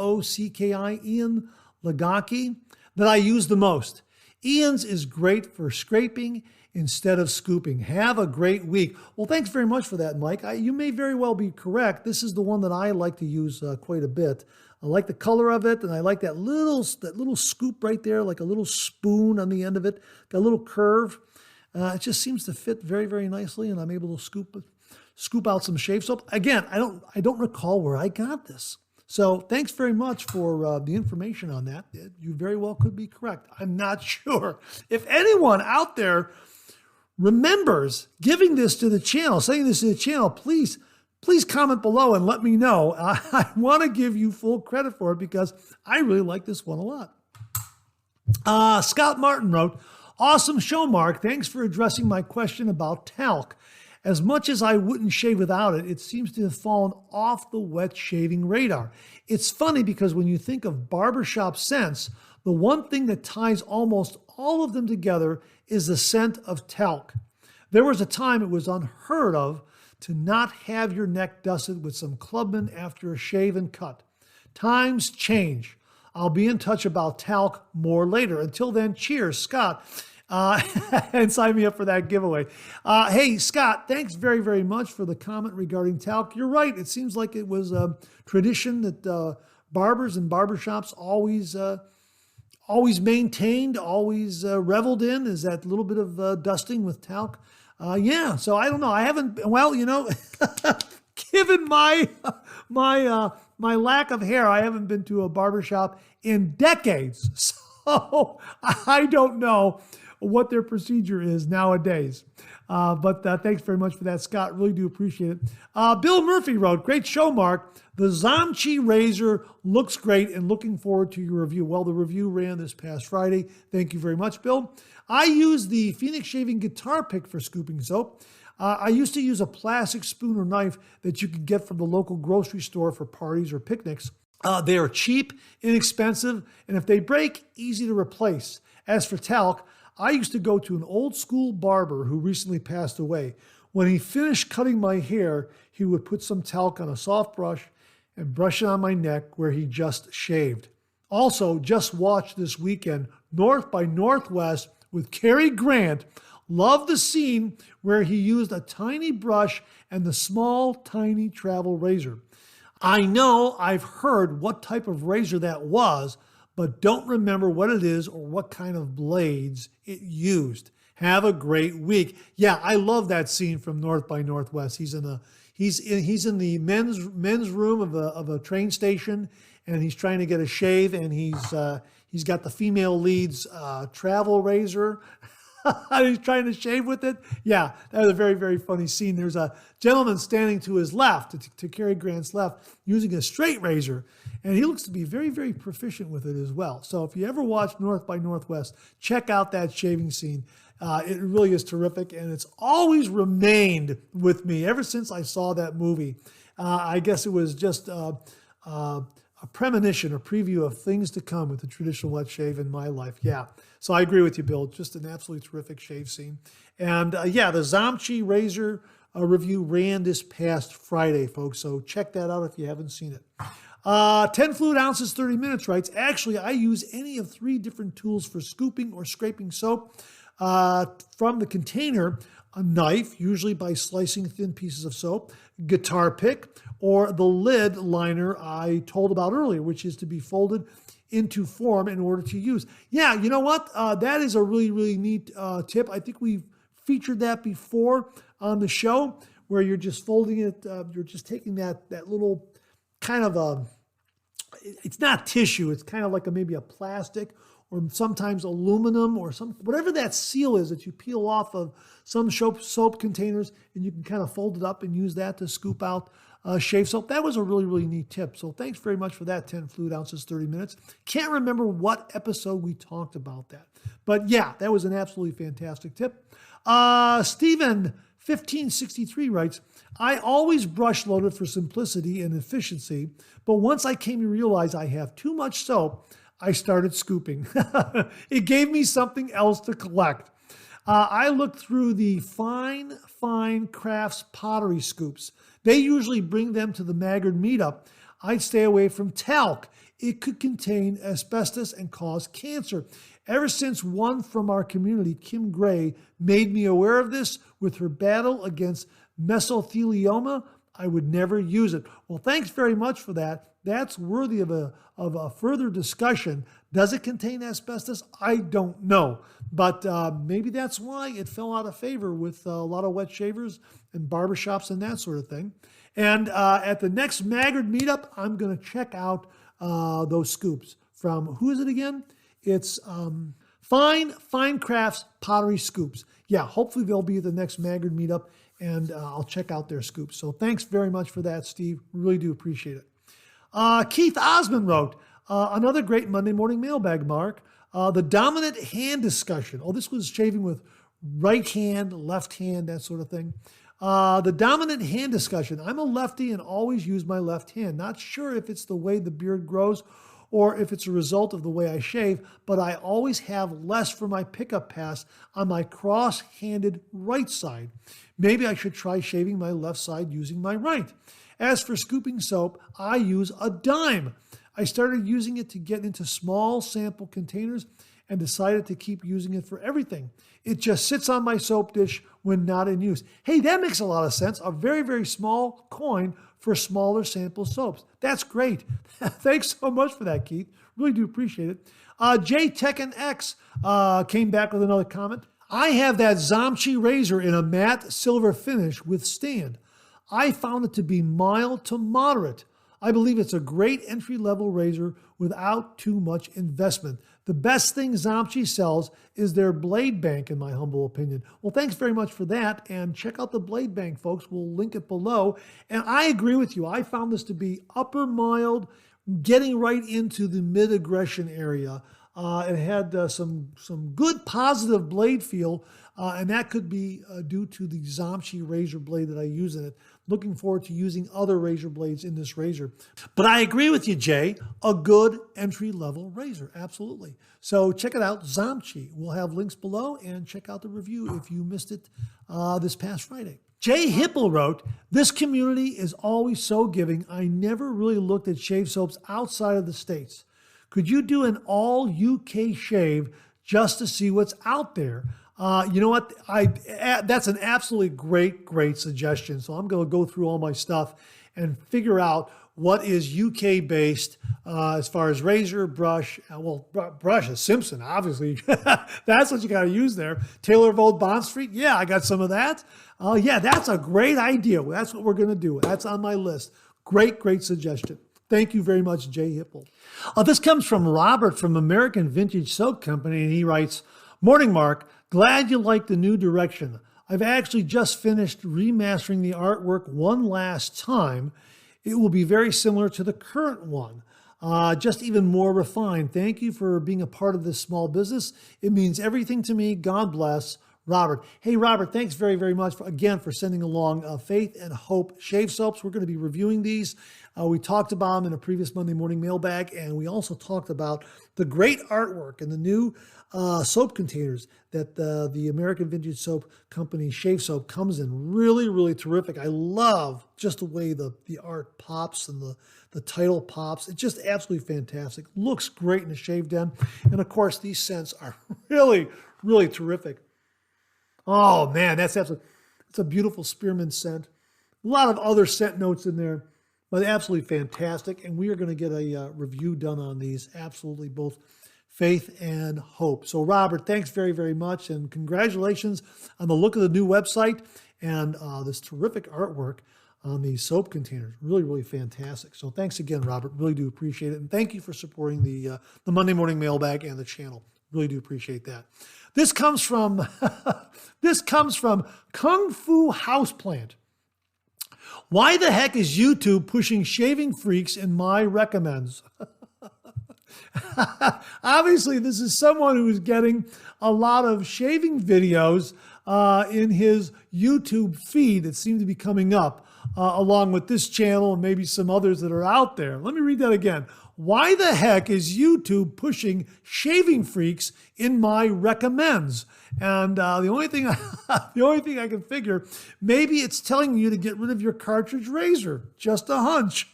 Ian Lagaki, that I use the most. Ian's is great for scraping instead of scooping. Have a great week. Well, thanks very much for that, Mike. You may very well be correct. This is the one that I like to use quite a bit. I like the color of it, and I like that little scoop right there, like a little spoon on the end of it, got a little curve. It just seems to fit very, very nicely, and I'm able to scoop out some shave soap. Again, I don't recall where I got this. So thanks very much for the information on that. You very well could be correct. I'm not sure. If anyone out there remembers giving this to the channel, saying this to the channel, please comment below and let me know. I want to give you full credit for it because I really like this one a lot. Scott Martin wrote, awesome show, Mark. Thanks for addressing my question about talc. As much as I wouldn't shave without it, it seems to have fallen off the wet shaving radar. It's funny because when you think of barbershop scents, the one thing that ties almost all of them together is the scent of talc. There was a time it was unheard of to not have your neck dusted with some Clubman after a shave and cut. Times change. I'll be in touch about talc more later. Until then, cheers, Scott. And sign me up for that giveaway. Hey, Scott, thanks very, very much for the comment regarding talc. You're right. It seems like it was a tradition that barbers and barbershops always maintained, always reveled in, is that little bit of dusting with talc. Yeah, so I don't know. I haven't, well, given my lack of hair, I haven't been to a barbershop in decades. So I don't know what their procedure is nowadays. But thanks very much for that, Scott. Really do appreciate it. Bill Murphy wrote, great show, Mark. The Zamchi razor looks great and looking forward to your review. Well, the review ran this past Friday. Thank you very much, Bill. I use the Phoenix Shaving guitar pick for scooping soap. I used to use a plastic spoon or knife that you could get from the local grocery store for parties or picnics. They are cheap, inexpensive, and if they break, easy to replace. As for talc, I used to go to an old school barber who recently passed away. When he finished cutting my hair, he would put some talc on a soft brush and brush it on my neck where he just shaved. Also, just watched this weekend North by Northwest with Cary Grant. Love the scene where he used a tiny brush and the small, tiny travel razor. I know I've heard what type of razor that was, but don't remember what it is or what kind of blades it used. Have a great week. Yeah, I love that scene from North by Northwest. He's in the men's room of a train station, and he's trying to get a shave, and he's got the female lead's travel razor. He's trying to shave with it. Yeah, that was a very, very funny scene. There's a gentleman standing to his left, to Cary Grant's left, using a straight razor, and he looks to be very, very proficient with it as well. So if you ever watch North by Northwest, check out that shaving scene. It really is terrific, and it's always remained with me ever since I saw that movie. I guess it was just a premonition, a preview of things to come with the traditional wet shave in my life. Yeah, so I agree with you, Bill. Just an absolutely terrific shave scene. And the Zamchi razor review ran this past Friday, folks, so check that out if you haven't seen it. 10 fluid ounces, 30 minutes, writes, actually, I use any of 3 different tools for scooping or scraping soap. From the container, a knife, usually by slicing thin pieces of soap, guitar pick, or the lid liner I told about earlier, which is to be folded into form in order to use. Yeah, you know what? That is a really, really neat tip. I think we've featured that before on the show, where you're just folding it, you're just taking that little kind of it's not tissue, it's kind of like maybe a plastic or sometimes aluminum or whatever that seal is that you peel off of some soap containers, and you can kind of fold it up and use that to scoop out shave soap. That was a really, really neat tip. So thanks very much for that, 10 fluid ounces, 30 minutes. Can't remember what episode we talked about that. But yeah, that was an absolutely fantastic tip. Stephen 1563 writes, I always brush loaded for simplicity and efficiency, but once I came to realize I have too much soap, I started scooping. It gave me something else to collect. I looked through the fine crafts pottery scoops. They usually bring them to the Maggard meetup. I'd stay away from talc. It could contain asbestos and cause cancer. Ever since one from our community, Kim Gray, made me aware of this with her battle against mesothelioma, I would never use it. Well, thanks very much for that. That's worthy of a further discussion. Does it contain asbestos? I don't know. But maybe that's why it fell out of favor with a lot of wet shavers and barbershops and that sort of thing. And at the next Maggard meetup, I'm going to check out those scoops from, who is it again? It's Fine Crafts Pottery Scoops. Yeah, hopefully they'll be at the next Maggard meetup, and I'll check out their scoops. So thanks very much for that, Steve. Really do appreciate it. Keith Osmond wrote, another great Monday morning mailbag, Mark. The dominant hand discussion. Oh, this was shaving with right hand, left hand, that sort of thing. The dominant hand discussion. I'm a lefty and always use my left hand. Not sure if it's the way the beard grows or if it's a result of the way I shave, but I always have less for my pickup pass on my cross-handed right side. Maybe I should try shaving my left side using my right. As for scooping soap, I use a dime. I started using it to get into small sample containers and decided to keep using it for everything. It just sits on my soap dish when not in use. Hey, that makes a lot of sense. A very, very small coin for smaller sample soaps. That's great. Thanks so much for that, Keith. Really do appreciate it. J Tekken X came back with another comment. I have that Zamchi razor in a matte silver finish with stand. I found it to be mild to moderate. I believe it's a great entry-level razor without too much investment. The best thing Zamchi sells is their blade bank, in my humble opinion. Well, thanks very much for that, and check out the blade bank, folks. We'll link it below. And I agree with you. I found this to be upper mild, getting right into the mid-aggression area. It had some good positive blade feel, and that could be due to the Zamchi razor blade that I use in it. Looking forward to using other razor blades in this razor. But I agree with you, Jay. A good entry-level razor, absolutely. So check it out, Zamchi. We'll have links below, and check out the review if you missed it this past Friday. Jay Hipple wrote, "This community is always so giving. I never really looked at shave soaps outside of the States. Could you do an all UK shave just to see what's out there?" You know what? That's an absolutely great suggestion. So I'm going to go through all my stuff and figure out what is UK based as far as razor, brush. Brush is Simpson, obviously. That's what you got to use there. Taylor of Old Bond Street. Yeah, I got some of that. Yeah, that's a great idea. That's what we're going to do. That's on my list. Great suggestion. Thank you very much, Jay Hipple. This comes from Robert from American Vintage Soap Company, and he writes, "Morning, Mark. Glad you like the new direction. I've actually just finished remastering the artwork one last time. It will be very similar to the current one, just even more refined. Thank you for being a part of this small business. It means everything to me. God bless, Robert." Hey, Robert, thanks very much for sending along Faith and Hope shave soaps. We're going to be reviewing these. We talked about them in a previous Monday Morning Mailbag, and we also talked about the great artwork and the new soap containers that the American Vintage Soap Company shave soap comes in. Really terrific. I love just the way the art pops and the title pops. It's just absolutely fantastic. Looks great in the shave den. And of course, these scents are really terrific. Oh man, it's a beautiful spearmint scent. A lot of other scent notes in there, but absolutely fantastic. And we are going to get a review done on these, absolutely, both Faith and Hope. So Robert, thanks very much, and congratulations on the look of the new website and this terrific artwork on these soap containers. Really fantastic. So thanks again, Robert. Really do appreciate it. And thank you for supporting the Monday Morning Mailbag and the channel. Really do appreciate that. This comes from Kung Fu Houseplant. "Why the heck is YouTube pushing shaving freaks in my recommends?" Obviously, this is someone who's getting a lot of shaving videos in his YouTube feed that seem to be coming up along with this channel and maybe some others that are out there. Let me read that again. "Why the heck is YouTube pushing shaving freaks in my recommends?" And the only thing I can figure, maybe it's telling you to get rid of your cartridge razor. Just a hunch.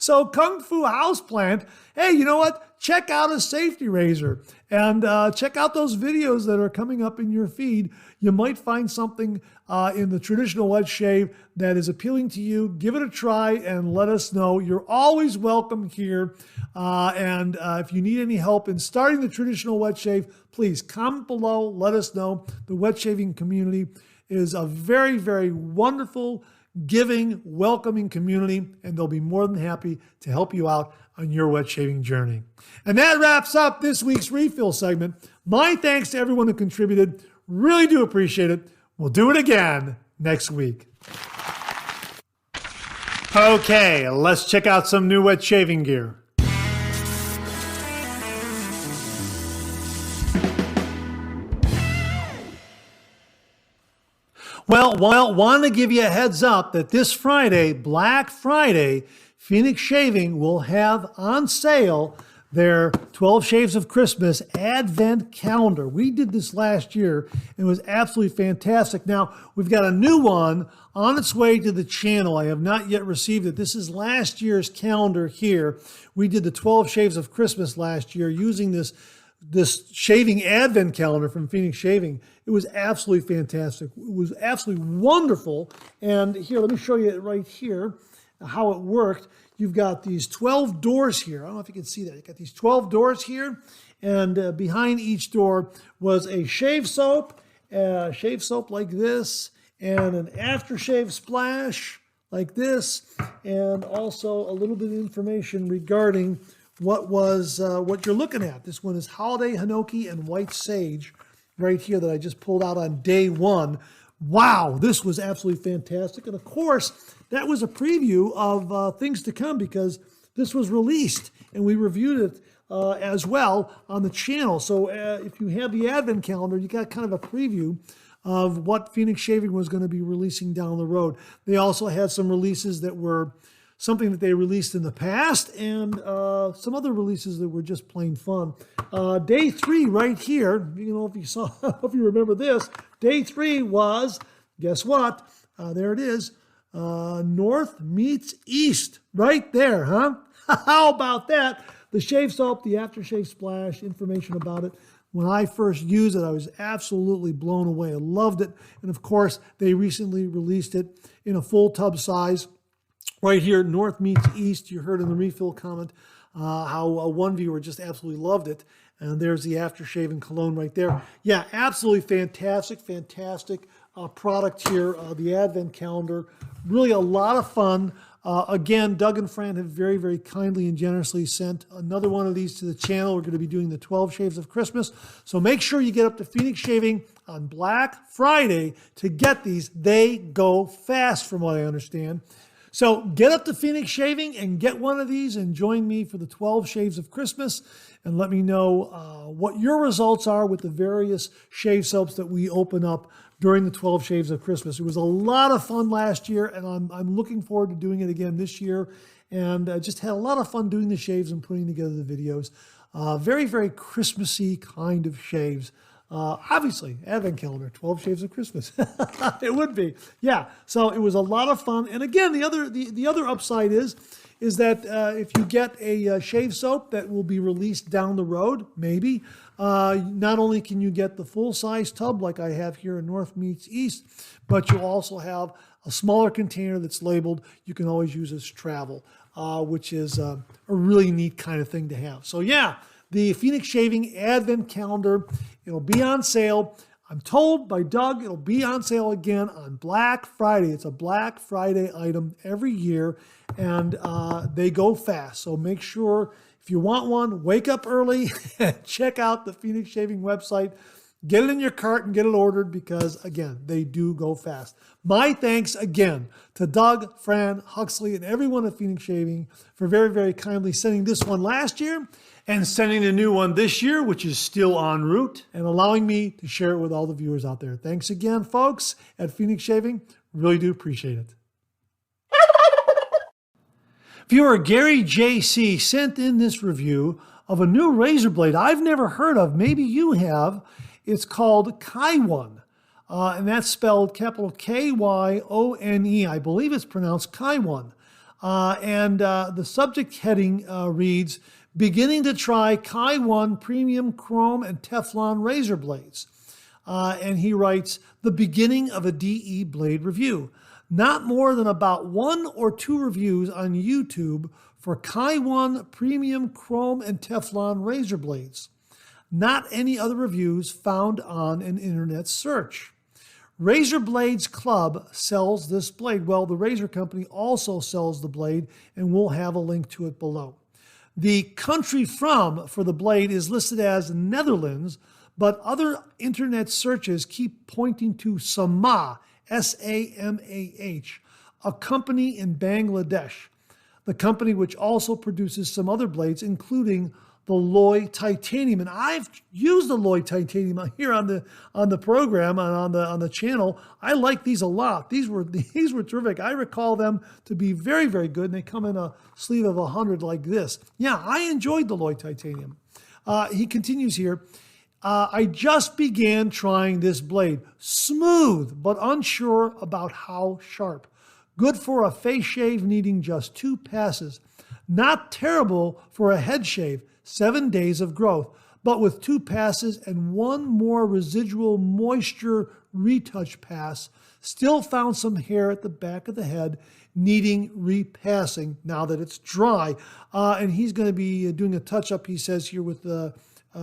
So Kung Fu Houseplant, hey, you know what? Check out a safety razor and check out those videos that are coming up in your feed. You might find something in the traditional wet shave that is appealing to you. Give it a try and let us know. You're always welcome here. And if you need any help in starting the traditional wet shave, please comment below. Let us know. The wet shaving community is a very wonderful, giving, welcoming community, and they'll be more than happy to help you out on your wet shaving journey. And that wraps up this week's refill segment. My thanks to everyone who contributed. Really do appreciate it. We'll do it again next week. Okay, let's check out some new wet shaving gear. Well, want to give you a heads up that this Friday, Black Friday, Phoenix Shaving will have on sale their 12 Shaves of Christmas Advent Calendar. We did this last year. It was absolutely fantastic. Now, we've got a new one on its way to the channel. I have not yet received it. This is last year's calendar here. We did the 12 Shaves of Christmas last year using this shaving Advent calendar from Phoenix Shaving. It was absolutely fantastic. It was absolutely wonderful. And here, let me show you it right here, how it worked. You've got these 12 doors here. I don't know if you can see that. You've got these 12 doors here, and behind each door was a shave soap like this, and an aftershave splash like this, and also a little bit of information regarding what you're looking at. This one is Holiday Hinoki and White Sage right here that I just pulled out on day one. Wow, this was absolutely fantastic. And of course, that was a preview of things to come because this was released and we reviewed it as well on the channel. So if you have the Advent calendar, you got kind of a preview of what Phoenix Shaving was going to be releasing down the road. They also had some releases that were something that they released in the past and some other releases that were just plain fun. Day 3 right here, you know, if you saw, if you remember this, day 3 was, guess what? There it is. North meets East right there, huh? How about that? The shave soap, the aftershave splash, information about it. When I first used it, I was absolutely blown away. I loved it. And of course, they recently released it in a full tub size. Right here, North meets East. You heard in the refill comment how one viewer just absolutely loved it. And there's the aftershave and cologne right there. Yeah, absolutely fantastic product here, the Advent calendar. Really a lot of fun. Again, Doug and Fran have very, very kindly and generously sent another one of these to the channel. We're going to be doing the 12 Shaves of Christmas. So make sure you get up to Phoenix Shaving on Black Friday to get these. They go fast from what I understand. So get up to Phoenix Shaving and get one of these and join me for the 12 Shaves of Christmas and let me know what your results are with the various shave soaps that we open up during the 12 Shaves of Christmas. It was a lot of fun last year, and I'm looking forward to doing it again this year. And I just had a lot of fun doing the shaves and putting together the videos. Very, very Christmassy kind of shaves. Obviously, Advent calendar, 12 Shaves of Christmas. It would be. Yeah, so it was a lot of fun. And again, the other upside is that if you get a shave soap that will be released down the road, maybe, not only can you get the full-size tub like I have here in North meets East, but you'll also have a smaller container that's labeled you can always use as travel, which is a really neat kind of thing to have. So yeah, the Phoenix Shaving Advent Calendar, it'll be on sale. I'm told by Doug it'll be on sale again on Black Friday. It's a Black Friday item every year, and they go fast. So make sure if you want one, wake up early and check out the Phoenix Shaving website. Get it in your cart and get it ordered because, again, they do go fast. My thanks again to Doug, Fran, Huxley, and everyone at Phoenix Shaving for very, very kindly sending this one last year and sending a new one this year, which is still en route, and allowing me to share it with all the viewers out there. Thanks again, folks, at Phoenix Shaving. Really do appreciate it. Viewer Gary JC sent in this review of a new razor blade I've never heard of. Maybe you have. It's called Kyone, and that's spelled capital Kyone. I believe it's pronounced Kyone. And the subject heading reads, beginning to try Kyone premium chrome and Teflon razor blades. And he writes, the beginning of a DE blade review. Not more than about 1 or 2 reviews on YouTube for Kyone premium chrome and Teflon razor blades. Not any other reviews found on an internet search. Razor Blades Club sells this blade. Well, the razor company also sells the blade, and we'll have a link to it below. The country from for the blade is listed as Netherlands, but other internet searches keep pointing to Samah, S-A-M-A-H, a company in Bangladesh. The company which also produces some other blades, including the Loy Titanium. And I've used the Loy Titanium here on the program and on the channel. I like these a lot. These were terrific. I recall them to be very, very good. And they come in a sleeve of 100 like this. Yeah, I enjoyed the Loy Titanium. He continues here. I just began trying this blade. Smooth, but unsure about how sharp. Good for a face shave needing just 2 passes. Not terrible for a head shave, 7 days of growth, but with 2 passes and 1 more residual moisture retouch pass, still found some hair at the back of the head needing repassing now that it's dry. And he's going to be doing a touch-up, he says here, with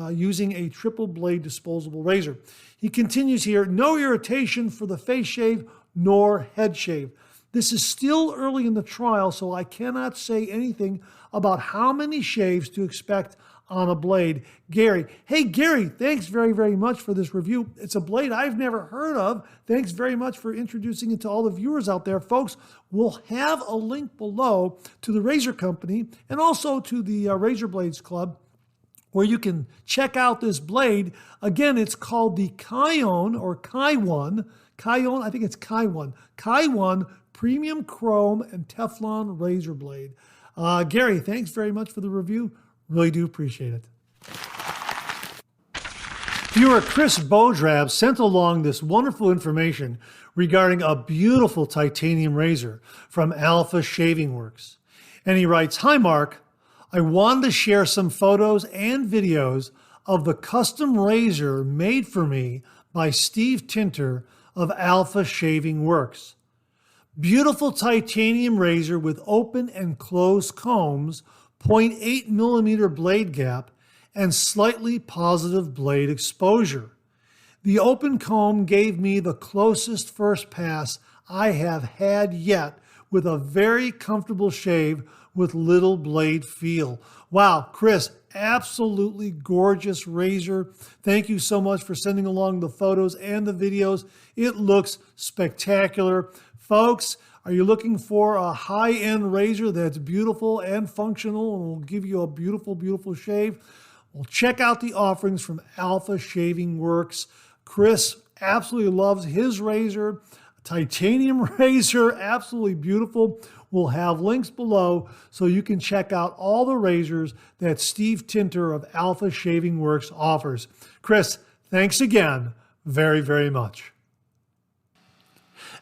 using a triple blade disposable razor. He continues here, no irritation for the face shave nor head shave. This is still early in the trial, so I cannot say anything about how many shaves to expect on a blade. Gary. Hey, Gary, thanks very, very much for this review. It's a blade I've never heard of. Thanks very much for introducing it to all the viewers out there. Folks, we'll have a link below to the razor company and also to the Razor Blades Club, where you can check out this blade. Again, it's called the Kyone or Kyone. Kyone, I think it's Kyone. Kyone Premium Chrome and Teflon Razor Blade. Gary, thanks very much for the review. Really do appreciate it. Viewer Chris Beaudrab sent along this wonderful information regarding a beautiful titanium razor from Alpha Shaving Works. And he writes, hi Mark, I wanted to share some photos and videos of the custom razor made for me by Steve Tinter of Alpha Shaving Works. Beautiful titanium razor with open and closed combs, 0.8 millimeter blade gap, and slightly positive blade exposure. The open comb gave me the closest first pass I have had yet, with a very comfortable shave with little blade feel. Wow, Chris, absolutely gorgeous razor. Thank you so much for sending along the photos and the videos. It looks spectacular. Folks, are you looking for a high-end razor that's beautiful and functional and will give you a beautiful, beautiful shave? Well, check out the offerings from Alpha Shaving Works. Chris absolutely loves his razor. Titanium razor, absolutely beautiful. We'll have links below so you can check out all the razors that Steve Tinter of Alpha Shaving Works offers. Chris, thanks again very, very much.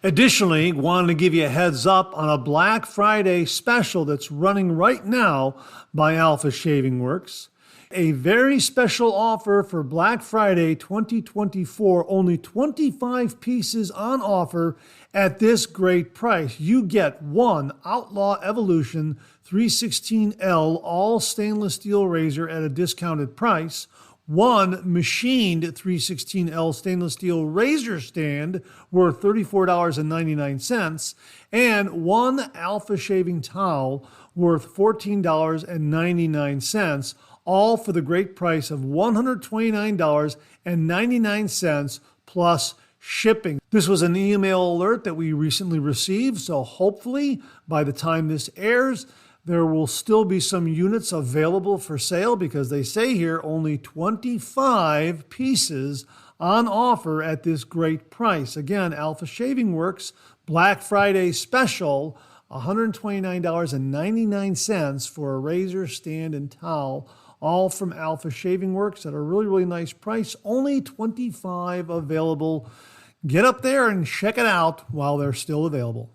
Additionally, wanted to give you a heads up on a Black Friday special that's running right now by Alpha Shaving Works. A very special offer for Black Friday 2024, only 25 pieces on offer at this great price. You get 1 Outlaw Evolution 316L all stainless steel razor at a discounted price, 1 machined 316L stainless steel razor stand worth $34.99, and 1 Alpha Shaving Towel worth $14.99, all for the great price of $129.99 plus shipping. This was an email alert that we recently received, so hopefully by the time this airs, there will still be some units available for sale, because they say here only 25 pieces on offer at this great price. Again, Alpha Shaving Works Black Friday special, $129.99 for a razor, stand, and towel, all from Alpha Shaving Works at a really, really nice price. Only 25 available. Get up there and check it out while they're still available.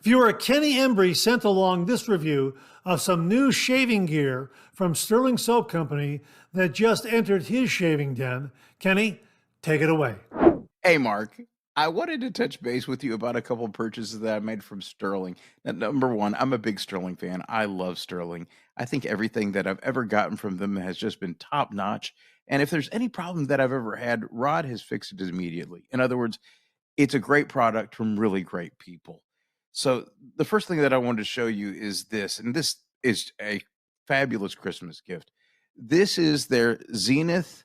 Viewer Kenny Embry sent along this review of some new shaving gear from Stirling Soap Company that just entered his shaving den. Kenny, take it away. Hey, Mark. I wanted to touch base with you about a couple of purchases that I made from Stirling. Now, number one, I'm a big Stirling fan. I love Stirling. I think everything that I've ever gotten from them has just been top notch. And if there's any problem that I've ever had, Rod has fixed it immediately. In other words, it's a great product from really great people. So the first thing that I wanted to show you is this, and this is a fabulous Christmas gift. This is their Zenith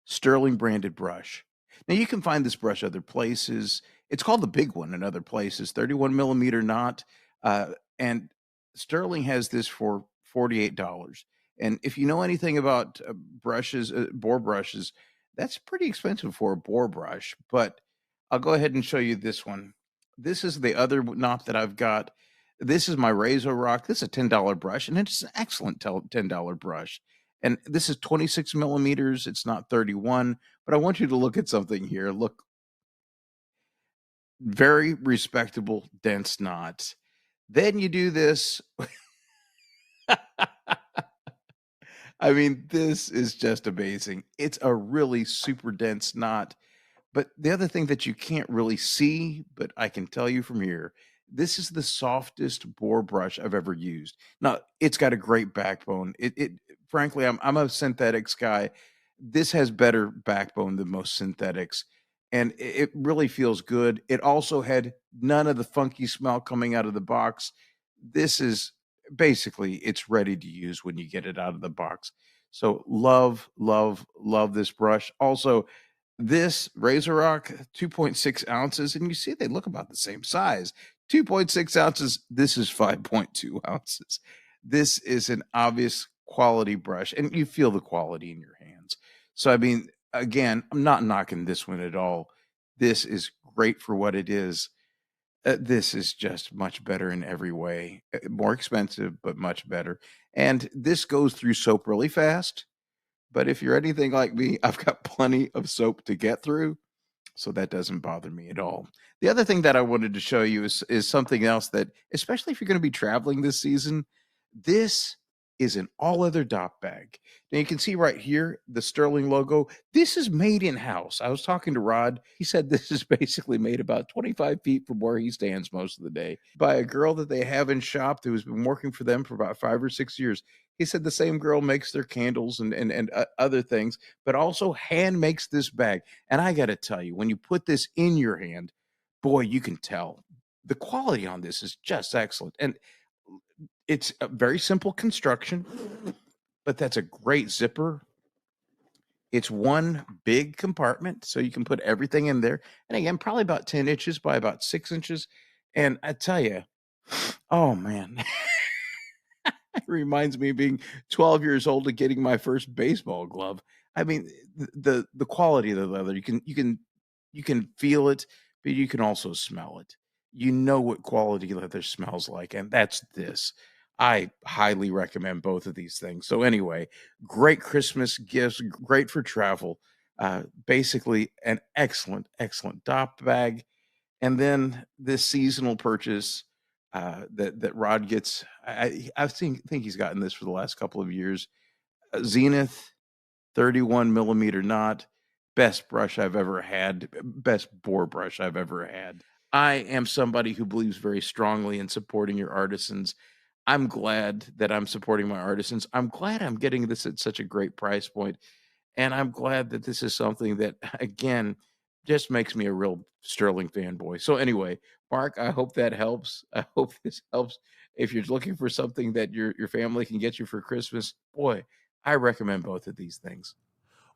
Stirling branded brush. Now you can find this brush other places. It's called the big one in other places, 31 millimeter knot. And Stirling has this for $48. And if you know anything about brushes, boar brushes, that's pretty expensive for a boar brush. But I'll go ahead and show you this one. This is the other knot that I've got. This is my Razor Rock. This is a $10 brush, and it's an excellent $10 brush. And this is 26 millimeters. It's not 31. But I want you to look at something here. Look, very respectable, dense knot. Then you do this. I mean, this is just amazing. It's a really super dense knot. But the other thing that you can't really see, but I can tell you from here, this is the softest boar brush I've ever used. Now, it's got a great backbone. It frankly, I'm a synthetics guy. This has better backbone than most synthetics, and it really feels good. It also had none of the funky smell coming out of the box. This is basically it's ready to use when you get it out of the box. So love, love, love this brush. Also, this Razor Rock, 2.6 ounces, and you see they look about the same size. 2.6 ounces, this is 5.2 ounces. This is an obvious quality brush, and you feel the quality in your hands. So, I mean, again, I'm not knocking this one at all. This is great for what it is. This is just much better in every way. More expensive, but much better. And this goes through soap really fast. But if you're anything like me, I've got plenty of soap to get through, so that doesn't bother me at all. The other thing that I wanted to show you is something else that, especially if you're going to be traveling this season, this is an all-leather dop bag. Now you can see right here the Stirling logo. This is made in-house. I was talking to Rod. He said this is basically made about 25 feet from where he stands most of the day by a girl that they have in shop who has been working for them for about 5 or 6 years. He said the same girl makes their candles and other things, but also hand makes this bag. And I got to tell you, when you put this in your hand, boy, you can tell the quality on this is just excellent. And it's a very simple construction, but that's a great zipper. It's one big compartment, so you can put everything in there. And again, probably about 10 inches by about 6 inches. And I tell you, oh man, it reminds me of being 12 years old and getting my first baseball glove. I mean, the quality of the leather, you can feel it, but you can also smell it. You know what quality leather smells like, and that's this. I highly recommend both of these things. So anyway, great Christmas gifts, great for travel. Basically, an excellent, excellent dop bag. And then this seasonal purchase that Rod gets. Think he's gotten this for the last couple of years. Zenith 31 millimeter knot. Best brush I've ever had. Best boar brush I've ever had. I am somebody who believes very strongly in supporting your artisans. I'm glad that I'm supporting my artisans. I'm glad I'm getting this at such a great price point. And I'm glad that this is something that, again, just makes me a real Stirling fanboy. So anyway, Mark, I hope that helps. I hope this helps. If you're looking for something that your family can get you for Christmas, boy, I recommend both of these things.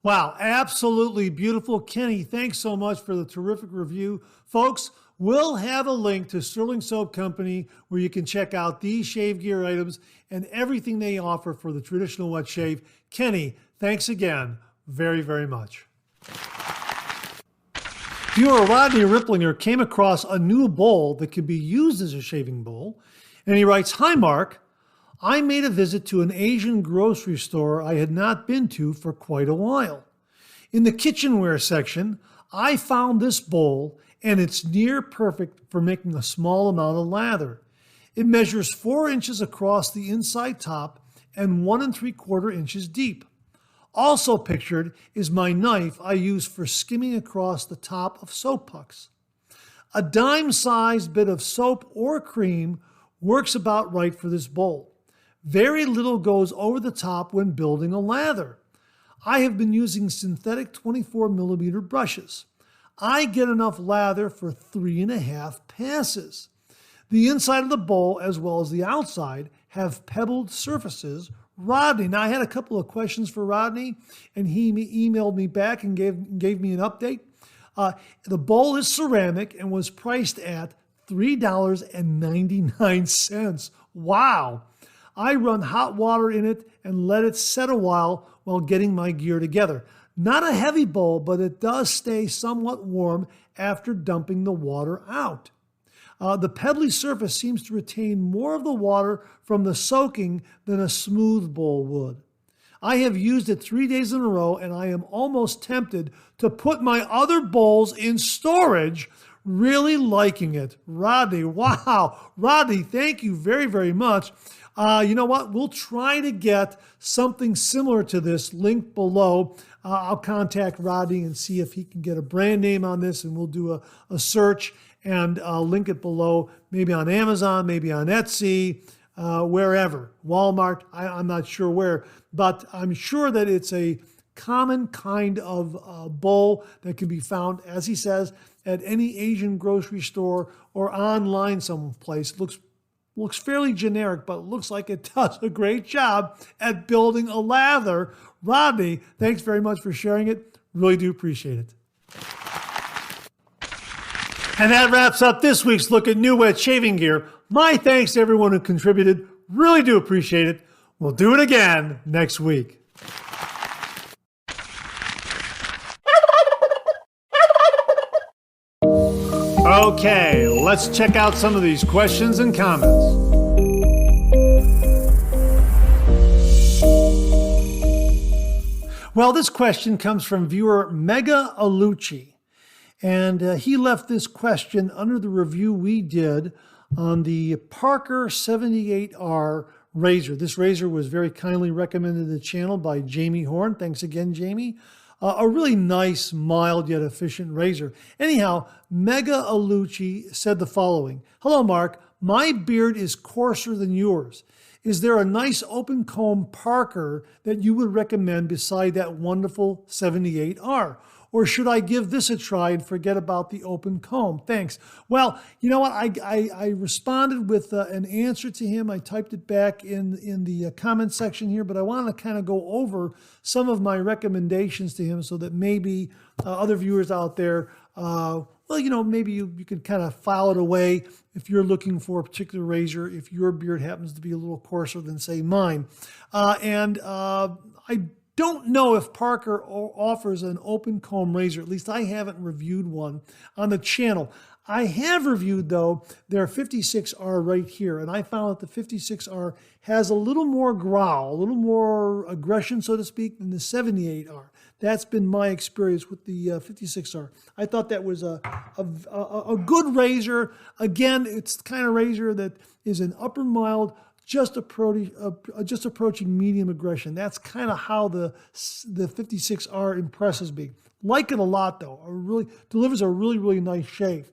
Wow, absolutely beautiful. Kenny, thanks so much for the terrific review. Folks, we'll have a link to Stirling Soap Company where you can check out these shave gear items and everything they offer for the traditional wet shave. Kenny, thanks again very, very much. Viewer Rodney Riplinger came across a new bowl that could be used as a shaving bowl, and he writes, "Hi, Mark. I made a visit to an Asian grocery store I had not been to for quite a while. In the kitchenware section, I found this bowl, and it's near perfect for making a small amount of lather. It measures 4 inches across the inside top and 1 3/4 inches deep. Also pictured is my knife I use for skimming across the top of soap pucks. A dime-sized bit of soap or cream works about right for this bowl. Very little goes over the top when building a lather. I have been using synthetic 24 millimeter brushes. I get enough lather for 3.5 passes. The inside of the bowl as well as the outside have pebbled surfaces. Rodney, now I had a couple of questions for Rodney, and he emailed me back and gave me an update. The bowl is ceramic and was priced at $3.99. Wow. I run hot water in it and let it set a while getting my gear together. Not a heavy bowl, but it does stay somewhat warm after dumping the water out. The pebbly surface seems to retain more of the water from the soaking than a smooth bowl would. I have used it 3 days in a row, and I am almost tempted to put my other bowls in storage. Really liking it. Rodney, wow. Rodney, thank you very, very much. You know what? We'll try to get something similar to this linked below. I'll contact Rodney and see if he can get a brand name on this, and we'll do a search and link it below, maybe on Amazon, maybe on Etsy, wherever. Walmart, I'm not sure where, but I'm sure that it's a common kind of bowl that can be found, as he says, at any Asian grocery store or online someplace. It looks fairly generic, but it looks like it does a great job at building a lather. Rodney, thanks very much for sharing it. Really do appreciate it. And that wraps up this week's look at new wet shaving gear. My thanks to everyone who contributed. Really do appreciate it. We'll do it again next week. Okay, let's check out some of these questions and comments. Well, this question comes from viewer Mega Alucci, and he left this question under the review we did on the Parker 78R razor. This razor was very kindly recommended to the channel by Jamie Horn. Thanks again, Jamie. A really nice, mild, yet efficient razor. Anyhow, Mega Alucci said the following. Hello, Mark. My beard is coarser than yours. Is there a nice open comb Parker that you would recommend beside that wonderful 78R? Or should I give this a try and forget about the open comb? Thanks. Well, you know what? I responded with an answer to him. I typed it back in the comment section here, but I want to kind of go over some of my recommendations to him so that maybe other viewers out there, maybe you can kind of file it away if you're looking for a particular razor, if your beard happens to be a little coarser than, say, mine. I don't know if Parker offers an open comb razor. At least I haven't reviewed one on the channel. I have reviewed, though, their 56R right here, and I found that the 56R has a little more growl, a little more aggression, so to speak, than the 78R. That's been my experience with the 56R. I thought that was a good razor. Again, it's the kind of razor that is an upper mild, just approaching medium aggression. That's kind of how the 56R impresses me. Like it a lot, though. It really delivers a really, really nice shave.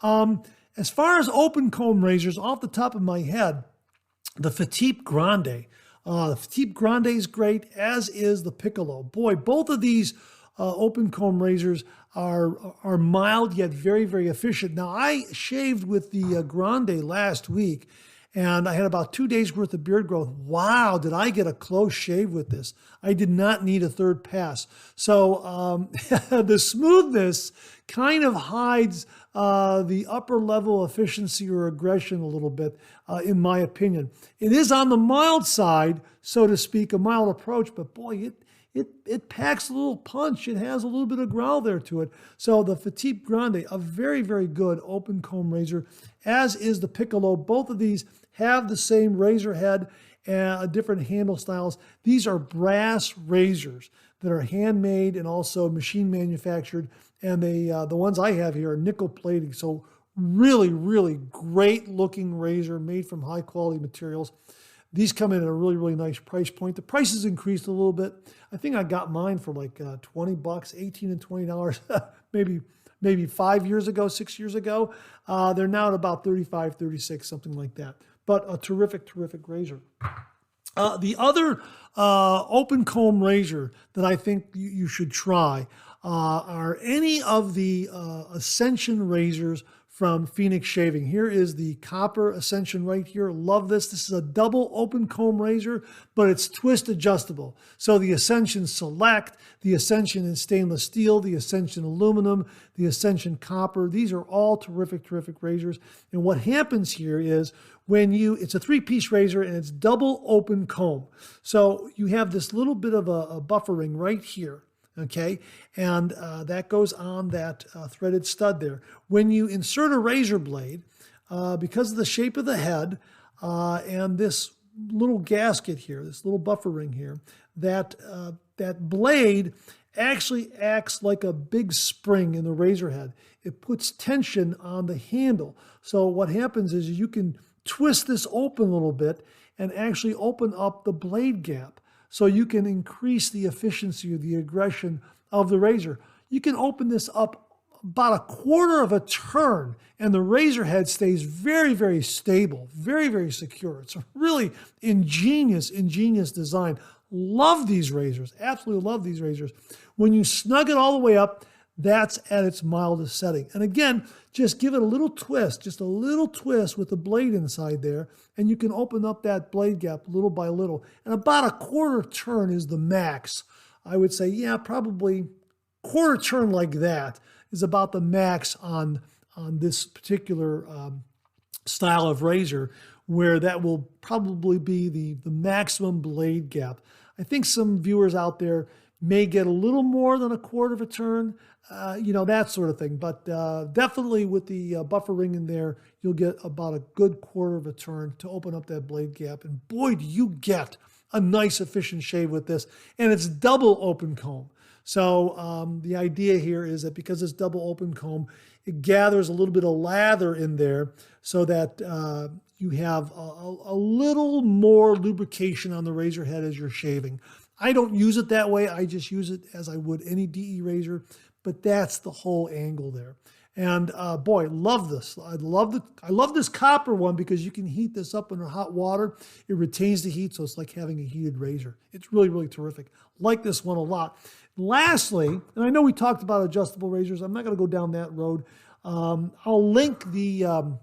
As far as open comb razors, off the top of my head, the Petite Grande. The Petite Grande is great, as is the Piccolo. Boy, both of these open comb razors are mild yet very, very efficient. Now, I shaved with the Grande last week, and I had about 2 days worth of beard growth. Wow, did I get a close shave with this. I did not need a third pass. So the smoothness kind of hides the upper level efficiency or aggression a little bit, in my opinion. It is on the mild side, so to speak, a mild approach, but boy, it packs a little punch. It has a little bit of growl there to it. So the Petite Grande, a very, very good open comb razor, as is the Piccolo. Both of these have the same razor head and different handle styles. These are brass razors that are handmade and also machine manufactured. And the ones I have here are nickel plated. So really, really great looking razor made from high quality materials. These come in at a really, really nice price point. The price has increased a little bit. I think I got mine for like $20, $18 and $20, maybe 5 years ago, 6 years ago. They're now at about $35, $36, something like that. But a terrific, terrific razor. The other open comb razor that I think you should try are any of the Ascension razors from Phoenix Shaving. Here is the copper Ascension right here. Love this. This is a double open comb razor, but it's twist adjustable. So the Ascension Select, the Ascension in stainless steel, the Ascension aluminum, the Ascension copper. These are all terrific, terrific razors. And what happens here is it's a 3-piece razor and it's double open comb. So you have this little bit of a buffering right here. Okay, and that goes on that threaded stud there. When you insert a razor blade, because of the shape of the head and this little gasket here, this little buffer ring here, that blade actually acts like a big spring in the razor head. It puts tension on the handle. So what happens is you can twist this open a little bit and actually open up the blade gap. So you can increase the efficiency or the aggression of the razor. You can open this up about 1/4 of a turn and the razor head stays very, very stable, very, very secure. It's a really ingenious design. Love these razors, absolutely love these razors. When you snug it all the way up, that's at its mildest setting. And again, just give it a little twist, just a little twist with the blade inside there, and you can open up that blade gap little by little. And about 1/4 turn is the max. I would say, yeah, probably 1/4 turn like that is about the max on this particular style of razor, where that will probably be the maximum blade gap. I think some viewers out there may get a little more than 1/4 of a turn, that sort of thing. But definitely with the buffer ring in there, you'll get about a good 1/4 of a turn to open up that blade gap. And boy, do you get a nice efficient shave with this. And it's double open comb. So the idea here is that because it's double open comb, it gathers a little bit of lather in there so that you have a little more lubrication on the razor head as you're shaving. I don't use it that way. I just use it as I would any DE razor, but that's the whole angle there. And boy, love this. I love this copper one because you can heat this up under hot water. It retains the heat, so it's like having a heated razor. It's really, really terrific. Like this one a lot. Lastly, and I know we talked about adjustable razors. I'm not going to go down that road. I'll link the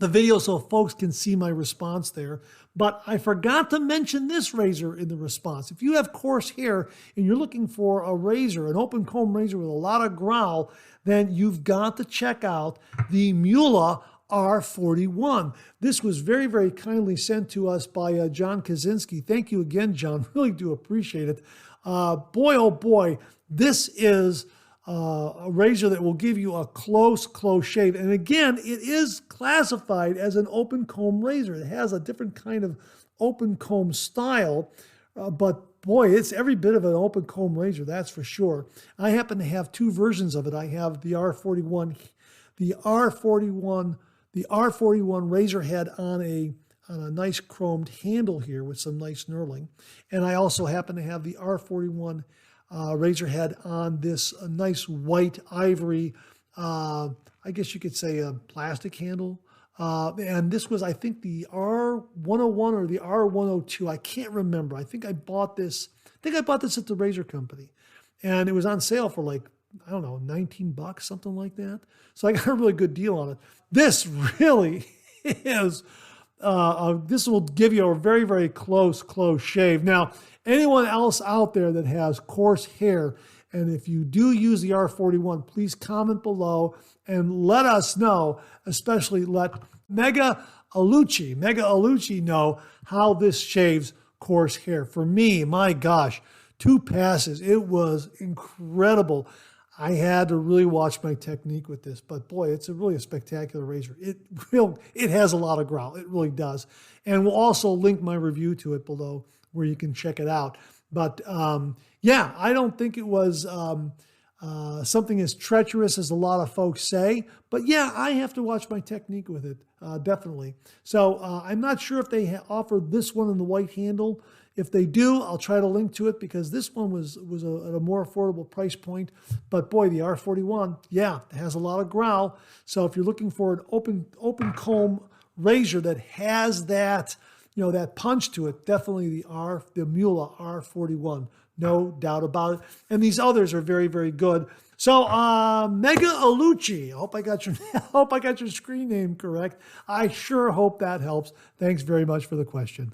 video so folks can see my response there. But I forgot to mention this razor in the response. If you have coarse hair and you're looking for a razor, an open comb razor with a lot of growl, then you've got to check out the Mula R41. This was very, very kindly sent to us by John Kaczynski. Thank you again, John. Really do appreciate it. Boy, oh boy, this is a razor that will give you a close shave. And again, it is classified as an open comb razor. It has a different kind of open comb style, but boy, it's every bit of an open comb razor, that's for sure. I happen to have 2 versions of it. I have the R41 razor head on a nice chromed handle here with some nice knurling. And I also happen to have the R41 razor head on this nice white ivory, I guess you could say a plastic handle. And this was, I think, the R101 or the R102. I can't remember. I think I bought this at the razor company. And it was on sale for like, I don't know, $19, something like that. So I got a really good deal on it. This really is, this will give you a very, very close shave. Now, anyone else out there that has coarse hair, and if you do use the R41, please comment below and let us know, especially let Mega Alucci know how this shaves coarse hair. For me, my gosh, 2 passes. It was incredible. I had to really watch my technique with this, but boy, it's really a spectacular razor. It has a lot of growl. It really does. And we'll also link my review to it below where you can check it out. But yeah, I don't think it was something as treacherous as a lot of folks say. But yeah, I have to watch my technique with it, definitely. So I'm not sure if they offered this one in the white handle. If they do, I'll try to link to it because this one was at a more affordable price point. But boy, the R41, yeah, it has a lot of growl. So if you're looking for an open comb razor that has that, that punch to it, definitely the Mula R41. no doubt about it. And these others are very, very good. So, Mega Alucci, I hope I got your screen name correct. I sure hope that helps. Thanks very much for the question.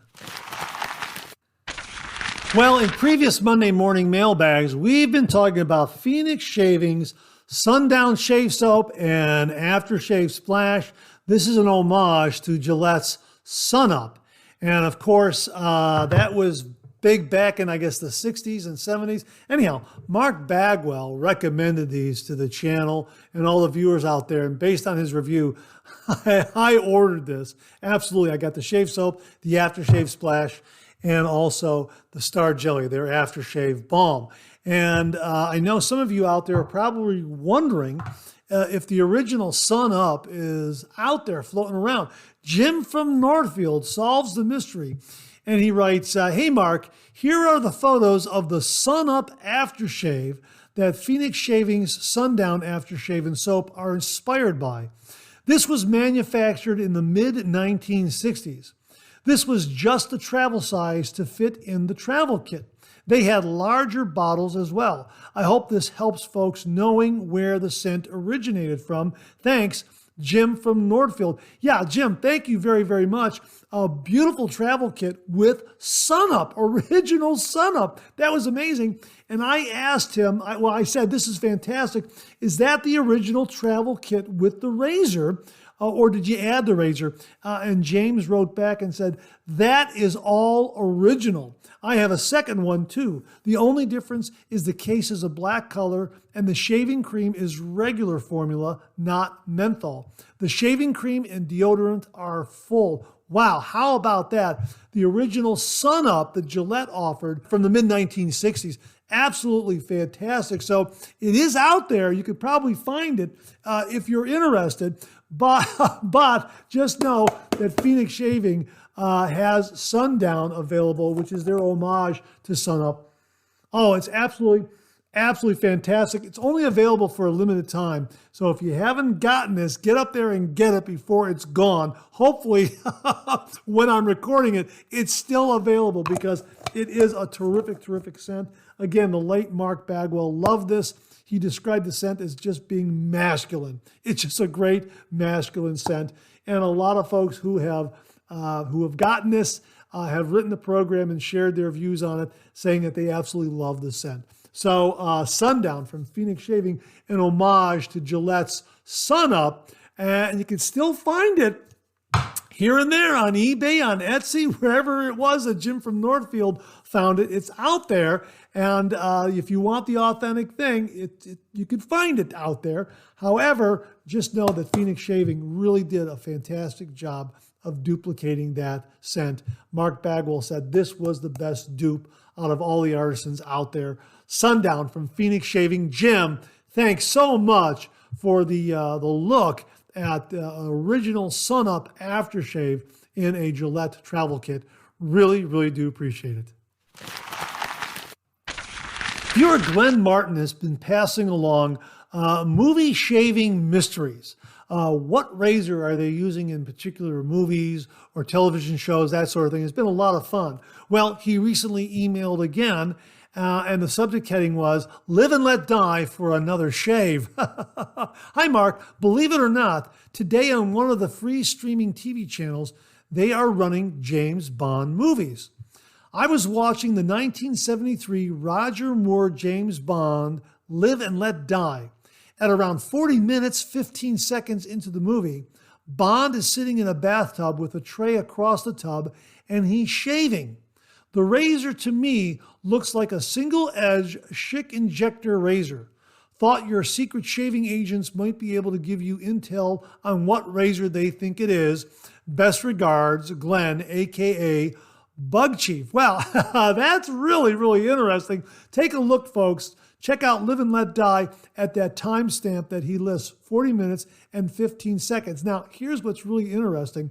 Well, in previous Monday morning mailbags, we've been talking about Phoenix Shavings, Sundown Shave Soap, and Aftershave Splash. This is an homage to Gillette's Sun Up. And of course, that was big back in, I guess, the 60s and 70s. Anyhow, Mark Bagwell recommended these to the channel and all the viewers out there. And based on his review, I ordered this. Absolutely. I got the shave soap, the aftershave splash, and also the Star Jelly, their aftershave balm. And I know some of you out there are probably wondering if the original Sun Up is out there floating around. Jim from Northfield solves the mystery. And he writes, hey, Mark, here are the photos of the Sun Up aftershave that Phoenix Shaving's Sundown Aftershave and Soap are inspired by. This was manufactured in the mid-1960s. This was just the travel size to fit in the travel kit. They had larger bottles as well. I hope this helps folks knowing where the scent originated from. Thanks, Jim from Northfield. Yeah, Jim, thank you very, very much. A beautiful travel kit with Sun Up, original Sun Up. That was amazing. And I asked him, I said, this is fantastic. Is that the original travel kit with the razor? Or did you add the razor? And James wrote back and said, that is all original. I have a second one too. The only difference is the case is a black color and the shaving cream is regular formula, not menthol. The shaving cream and deodorant are full. Wow, how about that? The original Sun Up that Gillette offered from the mid-1960s. Absolutely fantastic. So it is out there. You could probably find it if you're interested. But just know that Phoenix Shaving has Sundown available, which is their homage to Sun Up. Oh, it's absolutely fantastic. It's only available for a limited time. So if you haven't gotten this, get up there and get it before it's gone. Hopefully, when I'm recording it, it's still available because it is a terrific, terrific scent. Again, the late Mark Bagwell loved this. He described the scent as just being masculine. It's just a great masculine scent. And a lot of folks who have gotten this have written the program and shared their views on it, saying that they absolutely love the scent. So Sundown from Phoenix Shaving, an homage to Gillette's Sun Up. And you can still find it here and there on eBay, on Etsy, wherever it was that Jim from Northfield found it. It's out there. And if you want the authentic thing, you could find it out there. However, just know that Phoenix Shaving really did a fantastic job of duplicating that scent. Mark Bagwell said this was the best dupe out of all the artisans out there. Sundown from Phoenix Shaving. Jim, thanks so much for the look at the original Sun Up aftershave in a Gillette travel kit. Really, really do appreciate it. Viewer Glenn Martin has been passing along movie shaving mysteries. What razor are they using in particular movies or television shows, that sort of thing. It's been a lot of fun. Well, he recently emailed again, and the subject heading was, Live and Let Die for Another Shave. Hi, Mark. Believe it or not, today on one of the free streaming TV channels, they are running James Bond movies. I was watching the 1973 Roger Moore James Bond Live and Let Die. At around 40 minutes, 15 seconds into the movie, Bond is sitting in a bathtub with a tray across the tub, and he's shaving. The razor, to me, looks like a single-edge Schick injector razor. Thought your secret shaving agents might be able to give you intel on what razor they think it is. Best regards, Glenn, a.k.a. Bug Chief. Well, that's really, really interesting. Take a look, folks. Check out Live and Let Die at that timestamp that he lists, 40 minutes and 15 seconds. Now, here's what's really interesting.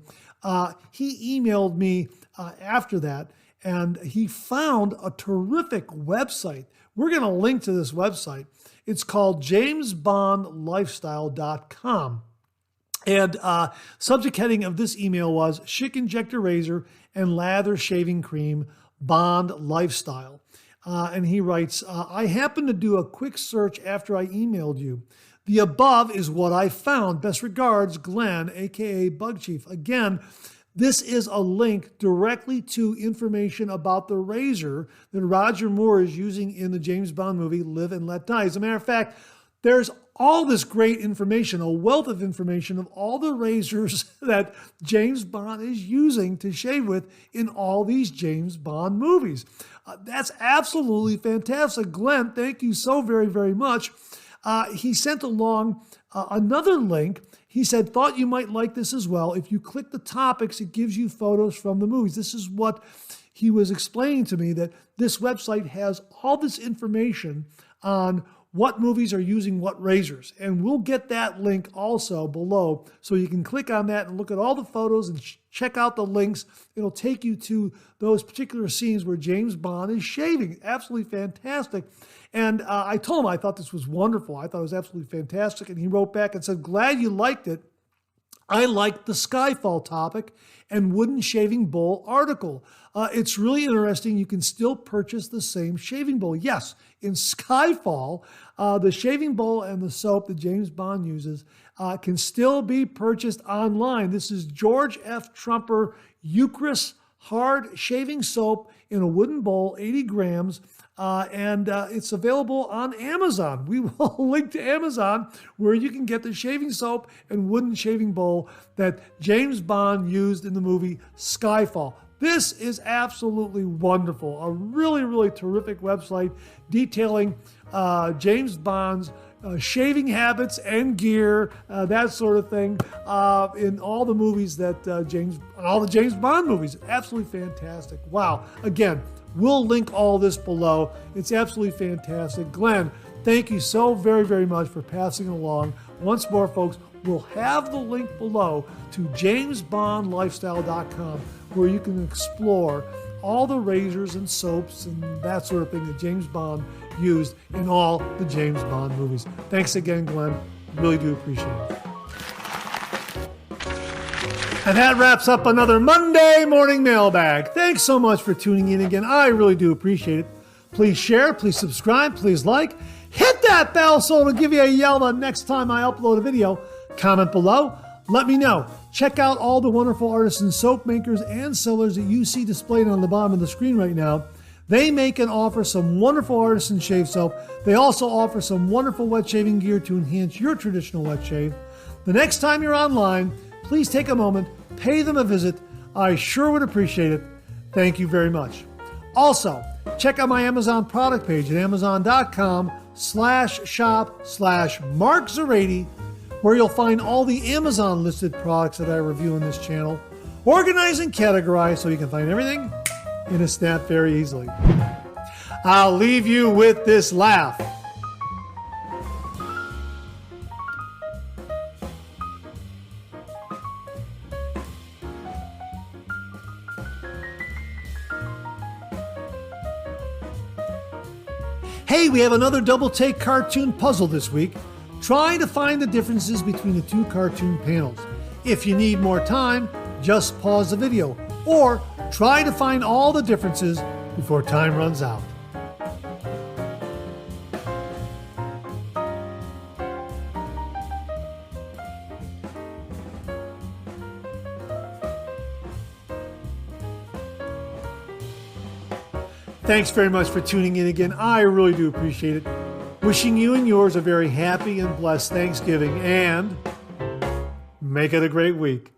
He emailed me after that, and he found a terrific website. We're going to link to this website. It's called jamesbondlifestyle.com. And subject heading of this email was Schick Injector Razor and Lather Shaving Cream Bond Lifestyle. And he writes, I happened to do a quick search after I emailed you. The above is what I found. Best regards, Glenn, aka Bug Chief. Again, this is a link directly to information about the razor that Roger Moore is using in the James Bond movie Live and Let Die. As a matter of fact, there's all this great information, a wealth of information of all the razors that James Bond is using to shave with in all these James Bond movies. That's absolutely fantastic. Glenn, thank you so very, very much. He sent along another link. He said, thought you might like this as well. If you click the topics, it gives you photos from the movies. This is what he was explaining to me, that this website has all this information on what movies are using what razors. And we'll get that link also below, so you can click on that and look at all the photos and check out the links. It'll take you to those particular scenes where James Bond is shaving. Absolutely fantastic. And I told him I thought this was wonderful. I thought it was absolutely fantastic. And he wrote back and said, glad you liked it. I liked the Skyfall topic and wooden shaving bowl article. It's really interesting. You can still purchase the same shaving bowl. Yes, in Skyfall, the shaving bowl and the soap that James Bond uses can still be purchased online. This is George F. Trumper Eucris hard shaving soap in a wooden bowl, 80 grams. And it's available on Amazon. We will link to Amazon where you can get the shaving soap and wooden shaving bowl that James Bond used in the movie Skyfall. This is absolutely wonderful. A really, really terrific website detailing James Bond's shaving habits and gear, that sort of thing, in all the movies that all the James Bond movies. Absolutely fantastic. Wow. Again, we'll link all this below. It's absolutely fantastic. Glenn, thank you so very, very much for passing along. Once more, folks, we'll have the link below to jamesbondlifestyle.com, where you can explore all the razors and soaps and that sort of thing that James Bond used in all the James Bond movies. Thanks again, Glenn. Really do appreciate it. And that wraps up another Monday Morning Mailbag. Thanks so much for tuning in again. I really do appreciate it. Please share, please subscribe, please like. Hit that bell so it'll give you a yell the next time I upload a video. Comment below. Let me know. Check out all the wonderful artisan soap makers and sellers that you see displayed on the bottom of the screen right now. They make and offer some wonderful artisan shave soap. They also offer some wonderful wet shaving gear to enhance your traditional wet shave. The next time you're online, please take a moment, pay them a visit. I sure would appreciate it. Thank you very much. Also, check out my Amazon product page at amazon.com/shop/MarkZerati, where you'll find all the Amazon listed products that I review in this channel, organized and categorized so you can find everything in a snap very easily. I'll leave you with this laugh. Hey, we have another double take cartoon puzzle this week. Try to find the differences between the two cartoon panels. If you need more time, just pause the video, or try to find all the differences before time runs out. Thanks very much for tuning in again. I really do appreciate it. Wishing you and yours a very happy and blessed Thanksgiving, and make it a great week.